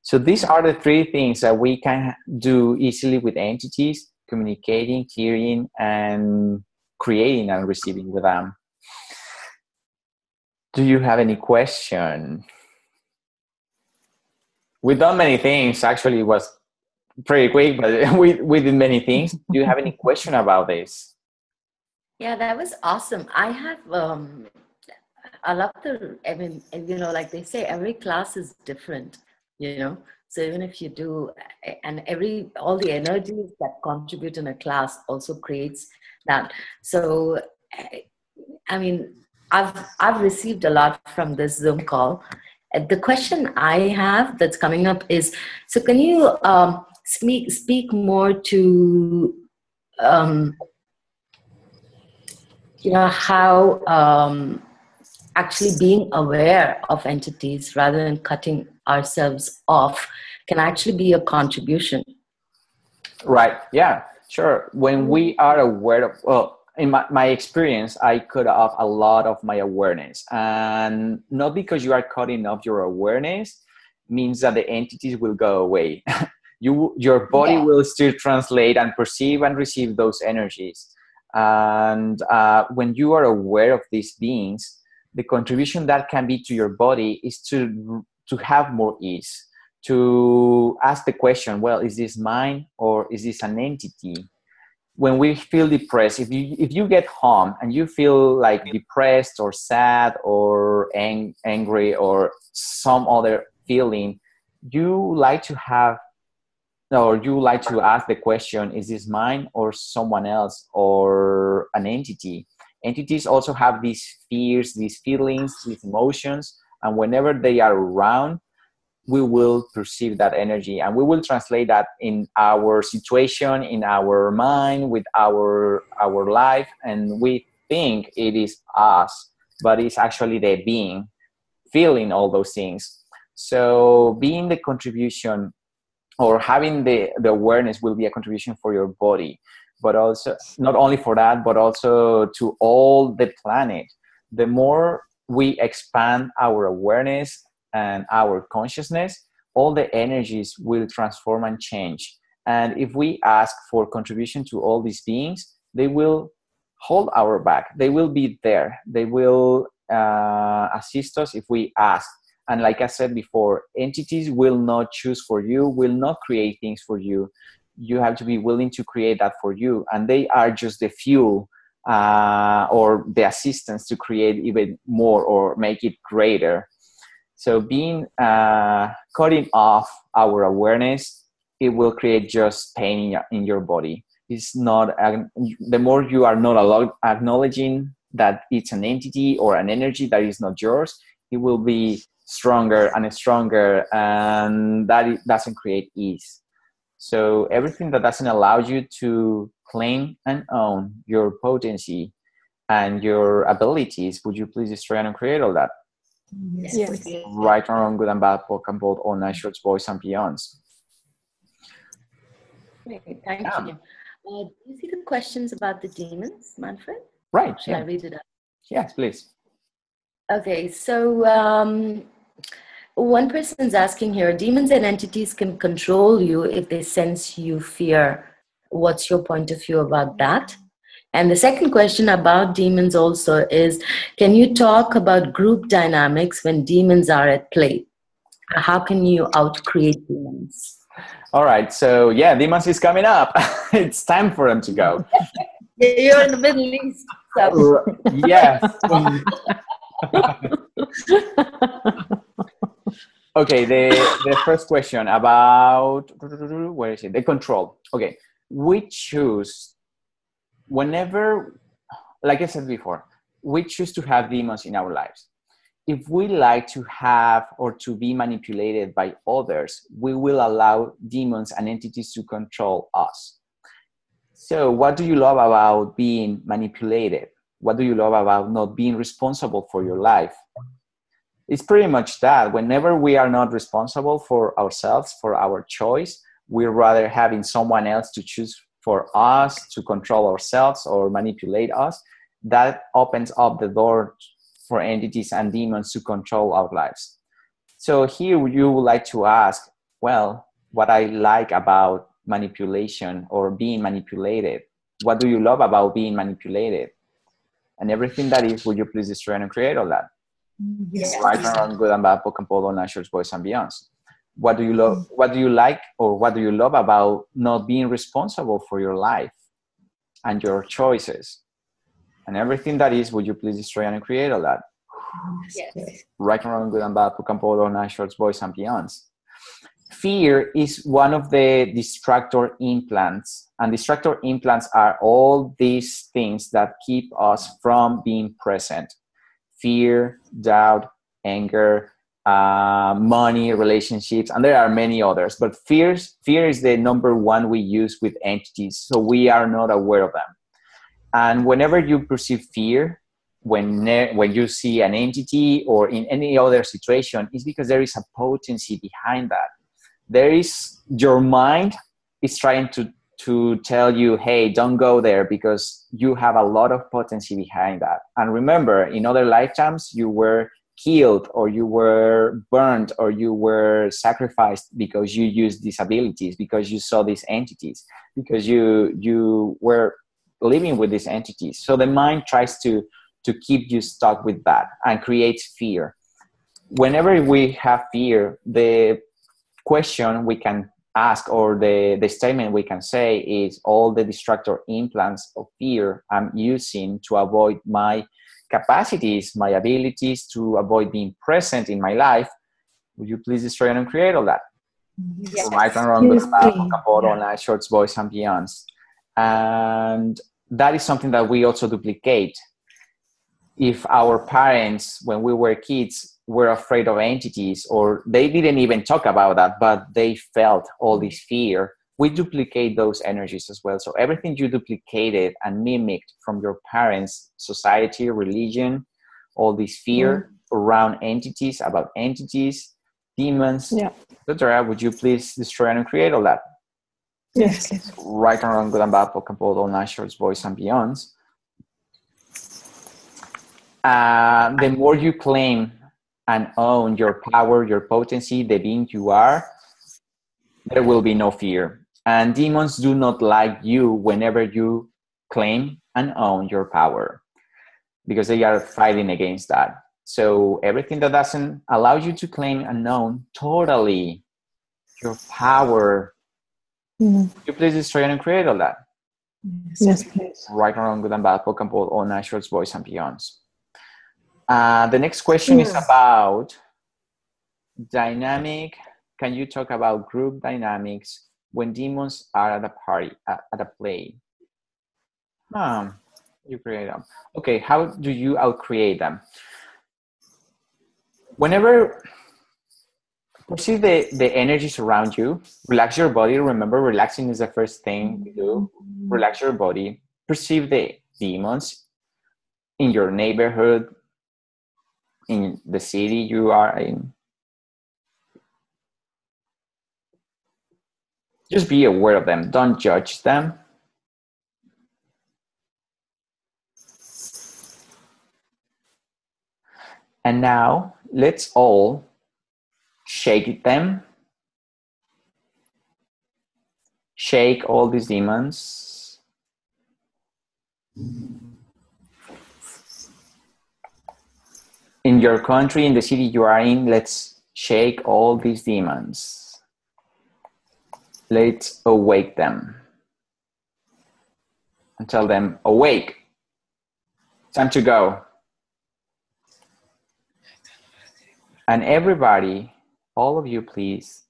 So these are the three things that we can do easily with entities: communicating, clearing, and creating and receiving with them. Do you have any question? We've done many things. Actually, it was pretty quick, but we did many things. Do you have any question about this? Yeah, that was awesome. I have I love the, I mean, like they say, every class is different, So even if you do, and all the energies that contribute in a class also creates that. So, I mean, I've received a lot from this Zoom call. The question I have that's coming up is, so can you speak more to, how actually being aware of entities rather than cutting ourselves off can actually be a contribution. Right. Yeah, sure. When we are aware of, well, in my experience, I cut off a lot of my awareness. And not because you are cutting off your awareness means that the entities will go away. Your body will still translate and perceive and receive those energies. And when you are aware of these beings, the contribution that can be to your body is to have more ease, to ask the question, well, is this mine or is this an entity? When we feel depressed, if you get home and you feel like depressed or sad or angry or some other feeling, you like to ask the question, is this mine or someone else or an entity? Entities also have these fears, these feelings, these emotions, and whenever they are around, we will perceive that energy and we will translate that in our situation, in our mind, with our life, and we think it is us, but it's actually the being feeling all those things. So being the contribution or having the awareness will be a contribution for your body, but also not only for that, but also to all the planet. The more we expand our awareness and our consciousness, all the energies will transform and change. And if we ask for contribution to all these beings, they will hold our back. They will be there. They will assist us if we ask. And like I said before, entities will not choose for you, will not create things for you. You have to be willing to create that for you. And they are just the fuel or the assistance to create even more or make it greater. So being cutting off our awareness, it will create just pain in your body. It's not, the more you are not acknowledging that it's an entity or an energy that is not yours, it will be stronger and stronger, and that doesn't create ease. So everything that doesn't allow you to claim and own your potency and your abilities, would you please destroy and create all that? Yes. Right or wrong, good and bad, book and bold, all night shorts, boys and beyonds. Okay, thank you. Do you see the questions about the demons, Manfred? Right. Shall I read it out? Yes, please. Okay, so one person's asking here, demons and entities can control you if they sense you fear. What's your point of view about that? And the second question about demons also is, can you talk about group dynamics when demons are at play? How can you out-create demons? All right, so yeah, demons is coming up. It's time for them to go. You're in the Middle East. So. Yes. Okay, the first question about, where is it? The control. Okay, we choose, whenever, like I said before, we choose to have demons in our lives. If we like to have or to be manipulated by others, we will allow demons and entities to control us. So what do you love about being manipulated? What do you love about not being responsible for your life? It's pretty much that. Whenever we are not responsible for ourselves, for our choice, we're rather having someone else to choose for us, to control ourselves or manipulate us. That opens up the door for entities and demons to control our lives. So here you would like to ask, well, what I like about manipulation or being manipulated. What do you love about being manipulated? And everything that is, would you please destroy and create all that? Yes. Right and wrong, good and bad, book and polo, naturals, boys and beyonds. What do you love? What do you like, or what do you love about not being responsible for your life and your choices? And everything that is, would you please destroy and create all that? Yes. Right and wrong, good and bad, book and polo, naturals, boys and beyonds. fear is one of the distractor implants, and distractor implants are all these things that keep us from being present. Fear, doubt, anger, money, relationships, and there are many others, but fear is the number one we use with entities, so we are not aware of them. And whenever you perceive fear, when you see an entity or in any other situation, it's because there is a potency behind that. There is, your mind is trying to tell you, hey, don't go there, because you have a lot of potency behind that. And remember, in other lifetimes, you were killed, or you were burned, or you were sacrificed because you used these abilities, because you saw these entities, because you were living with these entities. So the mind tries to keep you stuck with that and creates fear. Whenever we have fear, the question we can ask, or the statement we can say, is all the distractor implants of fear I'm using to avoid my capacities, my abilities, to avoid being present in my life, would you please destroy and uncreate all that? Yes. Right and wrong, good and bad, poco, online, shorts, boys, and beyonds. And that is something that we also duplicate. If our parents, when we were kids, were afraid of entities, or they didn't even talk about that, but they felt all this fear, we duplicate those energies as well. So everything you duplicated and mimicked from your parents, society, religion, all this fear around entities, about entities, demons, etc., would you please destroy and create all that? Yes, please. Right and wrong, good and bad, poco, all night, shorts, boys, and beyonds. The more you claim and own your power, your potency, the being you are, there will be no fear. And demons do not like you whenever you claim and own your power, because they are fighting against that. So everything that doesn't allow you to claim and own totally your power, you please destroy and create all that. Yes, please. Right and wrong, good and bad, poke and pull, all night, shorts, boys, and beyonds. The next question is about dynamic. Can you talk about group dynamics when demons are at a party, at a play? You create them. Okay, how do you outcreate them? Whenever perceive the energies around you, relax your body. Remember, relaxing is the first thing you do. Relax your body. Perceive the demons in your neighborhood, in the city you are in. Just be aware of them. Don't judge them. And now let's all shake them. Shake all these demons. In your country, in the city you are in, let's shake all these demons. Let's awake them. And tell them, awake. Time to go. And everybody, all of you, please,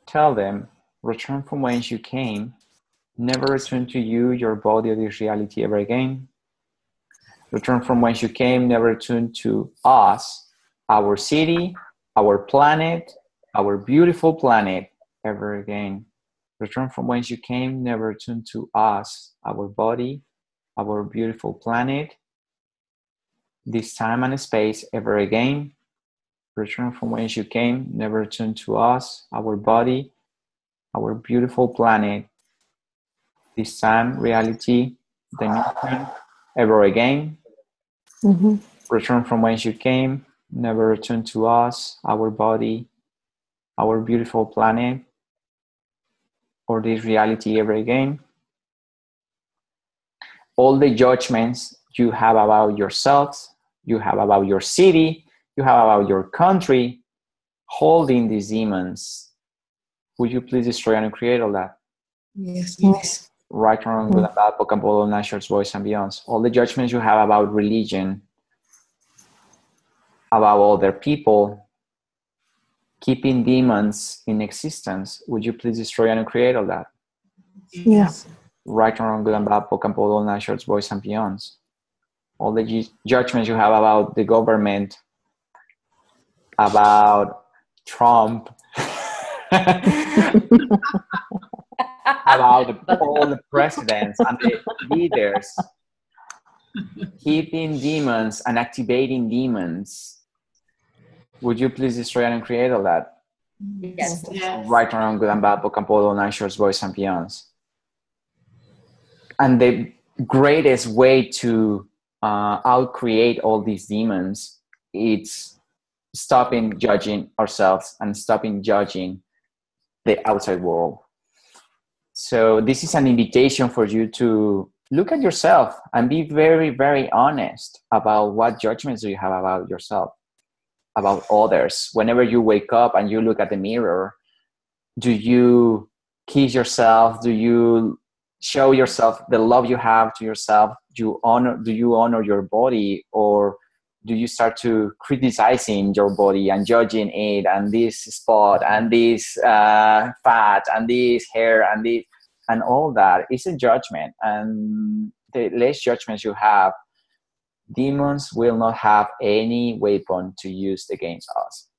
tell them, return from whence you came. Never return to you, your body, or this reality ever again. Return from whence you came, never return to us, our city, our planet, our beautiful planet, ever again. Return from whence you came, never return to us, our body, our beautiful planet, this time and space, ever again. Return from whence you came, never return to us, our body, our beautiful planet, this time, reality, dimension, ever again. Return from whence you came, never return to us, our body, our beautiful planet, or this reality ever again. All the judgments you have about yourselves, you have about your city, you have about your country, holding these demons, would you please destroy and create all that? Yes, please. Right or wrong, good and bad, poke and pull, night, shorts, boys, and beyonds. All the judgments you have about religion, about other people, keeping demons in existence. Would you please destroy and uncreate all that? Yes. Right and wrong, good and bad, POC and POD, all night shorts, boys and beyonds. All the judgments you have about the government, about Trump, about all the presidents and the leaders, keeping demons and activating demons. Would you please destroy and create all that? Yes. Right and wrong, good and bad, POC and POD, all night shorts, boys and beyonds. And the greatest way to out-create all these demons, it's stopping judging ourselves and stopping judging the outside world. So this is an invitation for you to look at yourself and be very, very honest about what judgments do you have about yourself, about others. Whenever you wake up and you look at the mirror, do you kiss yourself? Do you show yourself the love you have to yourself? Do you honor your body, or do you start to criticizing your body and judging it, and this spot and this fat and this hair and this and all that? It's a judgment, and the less judgments you have, demons will not have any weapon to use against us.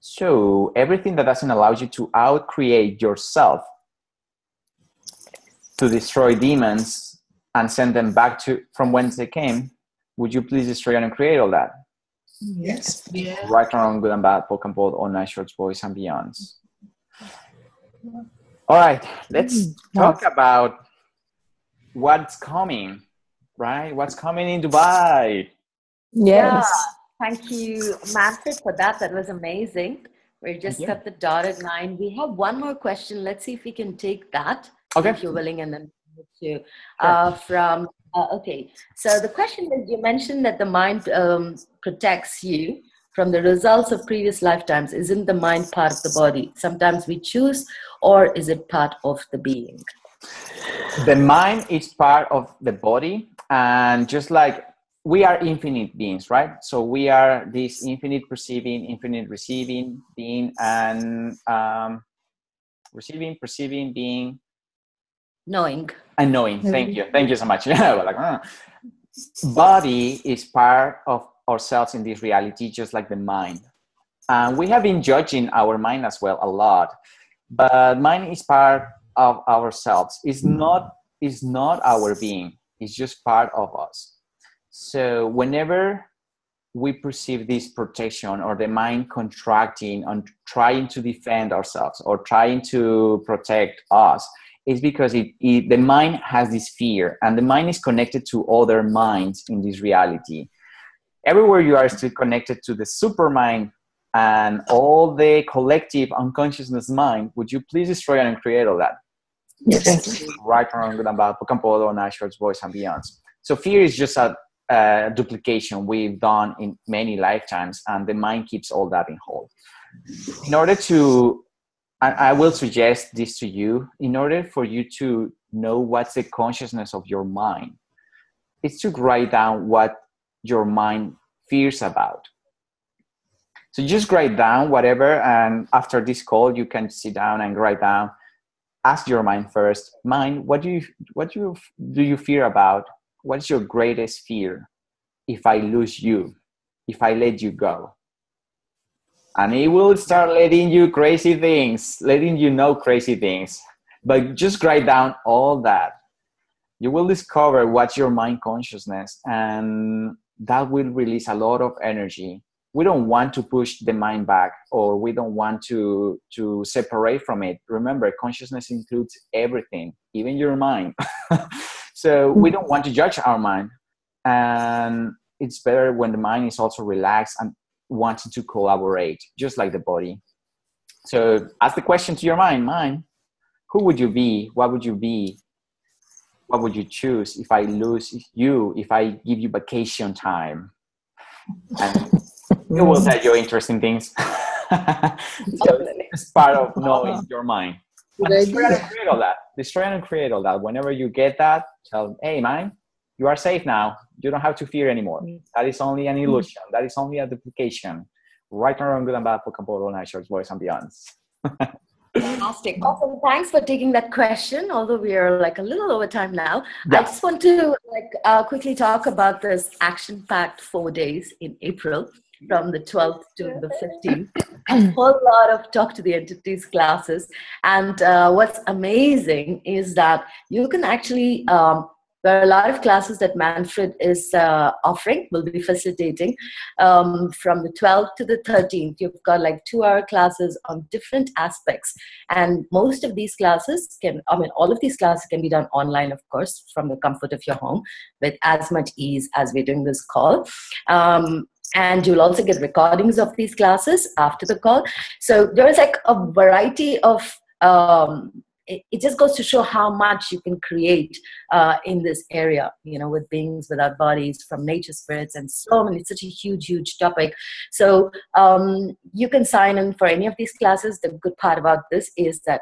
So everything that doesn't allow you to out-create yourself, to destroy demons and send them back to from whence they came, would you please destroy and create all that? Yes. Yeah. Right and wrong, good and bad, POC and POD, all night shorts, boys and beyonds. All right, let's talk about what's coming, right? What's coming in Dubai? Yes. Yeah. Thank you, Manfred, for that. That was amazing. We just got the dotted line. We have one more question. Let's see if we can take that. Okay. If you're willing, and then to okay. So the question is, you mentioned that the mind protects you from the results of previous lifetimes. Isn't the mind part of the body? Sometimes we choose, or is it part of the being? The mind is part of the body, and just like we are infinite beings, right? So we are this infinite perceiving, infinite receiving being, and receiving, perceiving, being, Knowing. and knowing. Thank you so much. Body is part of ourselves in this reality, just like the mind. And we have been judging our mind as well a lot, but mind is part of ourselves. It's not our being. It's just part of us. So whenever we perceive this protection, or the mind contracting and trying to defend ourselves or trying to protect us, it's because the mind has this fear, and the mind is connected to other minds in this reality. Everywhere you are still connected to the supermind and all the collective unconsciousness mind. Would you please destroy and create all that? Yes. Right, wrong, good and bad, POC and POD, all night shorts, boys and beyonds. So fear is just a duplication we've done in many lifetimes, and the mind keeps all that in hold. In order to, I will suggest this to you, in order for you to know what's the consciousness of your mind, it's to write down what your mind fears about. So just write down whatever, and after this call, you can sit down and write down. Ask your mind first, mind, what do you fear about? What's your greatest fear? If I lose you, if I let you go. And it will start letting you crazy things, letting you know crazy things. But just write down all that. You will discover what's your mind consciousness, and that will release a lot of energy. We don't want to push the mind back, or we don't want to separate from it. Remember, consciousness includes everything, even your mind. So we don't want to judge our mind. And it's better when the mind is also relaxed and wanting to collaborate, just like the body. So ask the question to your mind, who would you be? What would you be? What would you choose if I lose you, if I give you vacation time? And it will tell you interesting things. So it's part of knowing your mind. And destroy and create all that. Destroy and create all that. Whenever you get that, tell, hey, mind, you are safe now. You don't have to fear anymore. That is only an illusion. That is only a duplication. right and wrong, good and bad, POC and POD, all night shorts, boys and beyonds. Fantastic. Awesome. Thanks for taking that question. Although we are like a little over time now, Yeah. I just want to quickly talk about this action-packed 4 days in April, from the 12th to the 15th. A whole lot of talk to the entities classes, and what's amazing is that you can actually there are a lot of classes that Manfred is offering, will be facilitating from the 12th to the 13th. You've got like 2-hour classes on different aspects. And most of these classes all of these classes can be done online, of course, from the comfort of your home with as much ease as we're doing this call. And you'll also get recordings of these classes after the call. So there's like a variety of it just goes to show how much you can create in this area, with beings without bodies, from nature spirits, and so many. It's such a huge topic. So you can sign in for any of these classes. The good part about this is that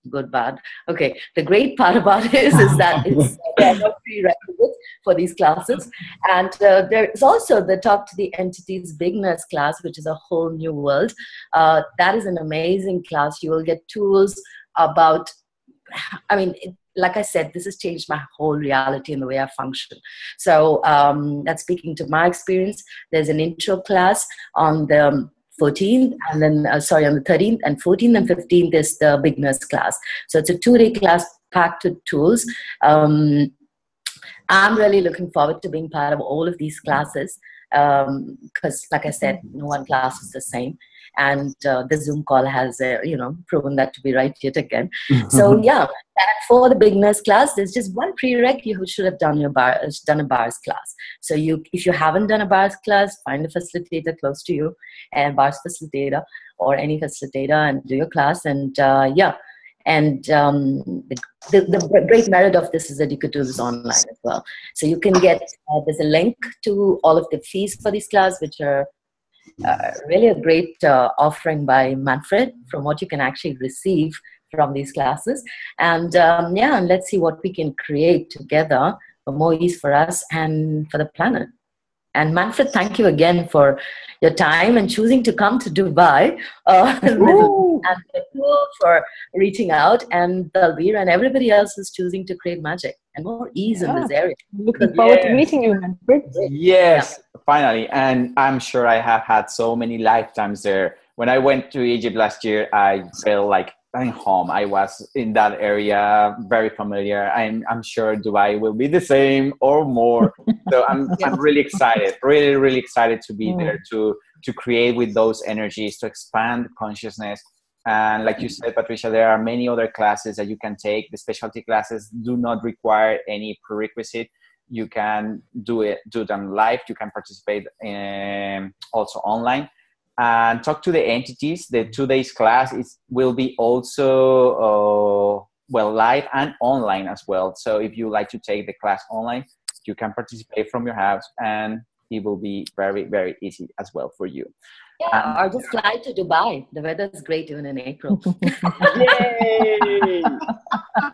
good, bad. Okay. The great part about it is that there are no prerequisites for these classes. And there's also the Talk to the Entities Beginners class, which is a whole new world. That is an amazing class. You will get tools about, like I said, this has changed my whole reality and the way I function. So that's speaking to my experience. There's an intro class on the 14th, and then on the 13th and 14th and 15th is the beginners class. So it's a 2-day class packed with tools. I'm really looking forward to being part of all of these classes because, like I said, no one class is the same. And the Zoom call has, proven that to be right yet again. So yeah, and for the beginners class, there's just one prereq. You should have done a bars class. So if you haven't done a bars class, find a facilitator close to you, and bars facilitator or any facilitator, and do your class. And And the great merit of this is that you could do this online as well. So you can get, there's a link to all of the fees for these classes, which are really a great offering by Manfred from what you can actually receive from these classes. And and let's see what we can create together for more ease for us and for the planet. And Manfred, thank you again for your time and choosing to come to Dubai, and for reaching out, and Dalbir and everybody else is choosing to create magic and more ease in this area. Looking forward to meeting you, Manfred. Yes, finally. And I'm sure I have had so many lifetimes there. When I went to Egypt last year, I felt like I'm home. I was in that area, very familiar. I'm sure Dubai will be the same or more. So I'm really excited, really excited to be there, to create with those energies, to expand consciousness. And like you said, Patricia, there are many other classes that you can take. The specialty classes do not require any prerequisite. You can do them live. You can participate also online. And talk to the entities. The 2 days class will be also live and online as well. So if you like to take the class online, you can participate from your house, and it will be very, very easy as well for you. Or just fly to Dubai. The weather is great even in April. Yay!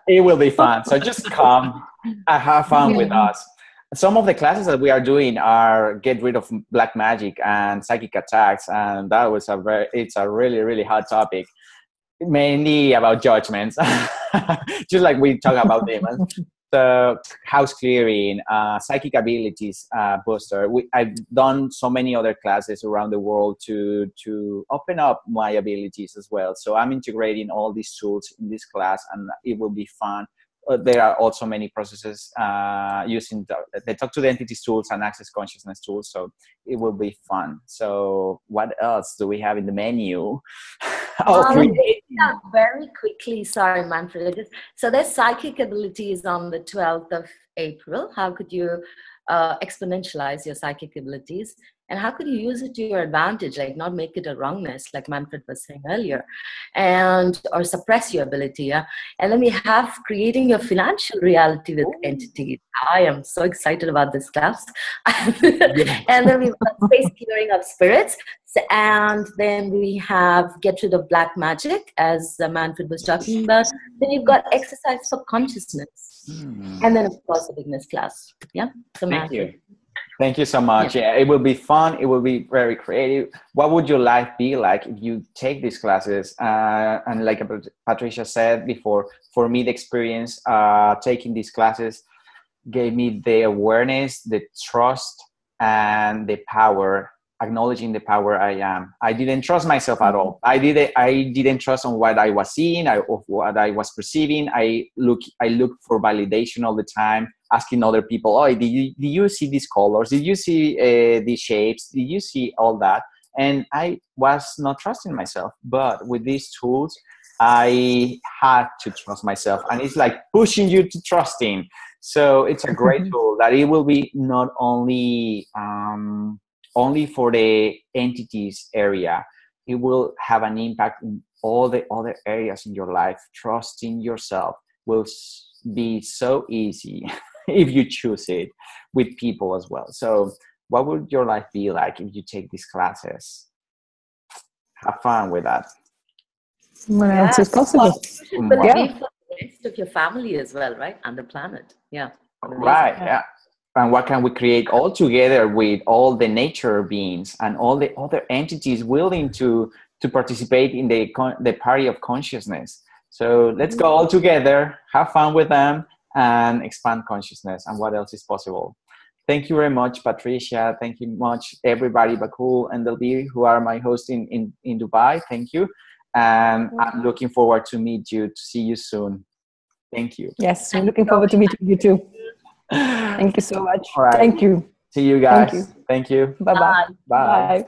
It will be fun. So just come and have fun with us. Some of the classes that we are doing are get rid of black magic and psychic attacks, and that was it's a really, really hot topic, mainly about judgments, just like we talk about demons. So house clearing, psychic abilities booster. I've done so many other classes around the world to open up my abilities as well. So I'm integrating all these tools in this class, and it will be fun. There are also many processes using the Talk to the Entities tools and Access Consciousness tools, so it will be fun. So what else do we have in the menu? Very quickly, sorry, Manfred. So there's psychic abilities on the 12th of April. How could you exponentialize your psychic abilities? And how could you use it to your advantage, like not make it a wrongness, like Manfred was saying earlier, or suppress your ability. Yeah? And then we have creating your financial reality with entities. I am so excited about this class. And then we've got space clearing of spirits. And then we have get rid of black magic, as Manfred was talking about. Then you've got exercise for consciousness. And then, of course, the beginners class. Yeah. So Thank you. Thank you so much. Yeah, it will be fun. It will be very creative. What would your life be like if you take these classes? And like Patricia said before, for me, the experience taking these classes gave me the awareness, the trust, and the power, acknowledging the power I am. I didn't trust myself at all. I didn't trust on what I was seeing, of what I was perceiving. I looked for validation all the time, asking other people, oh, did you see these colors? Did you see these shapes? Did you see all that? And I was not trusting myself. But with these tools, I had to trust myself. And it's like pushing you to trusting. So it's a great tool that it will be not only for the entities area. It will have an impact in all the other areas in your life. Trusting yourself will be so easy if you choose it, with people as well. So what would your life be like if you take these classes? Have fun with that. What else is possible? It will be for the rest of your family as well, right? And the planet. Yeah. Amazing. Right. Yeah. And what can we create all together with all the nature beings and all the other entities willing to participate in the party of consciousness? So let's go all together, have fun with them, and expand consciousness. And what else is possible? Thank you very much, Patricia. Thank you much, everybody, Bakul and Delbir, who are my hosts in Dubai. Thank you. And I'm looking forward to meet you, to see you soon. Thank you. Yes, I'm looking forward to meeting you too. Thank you so much. All right. Thank you. See you guys. Thank you. Bye-bye. Bye. Bye.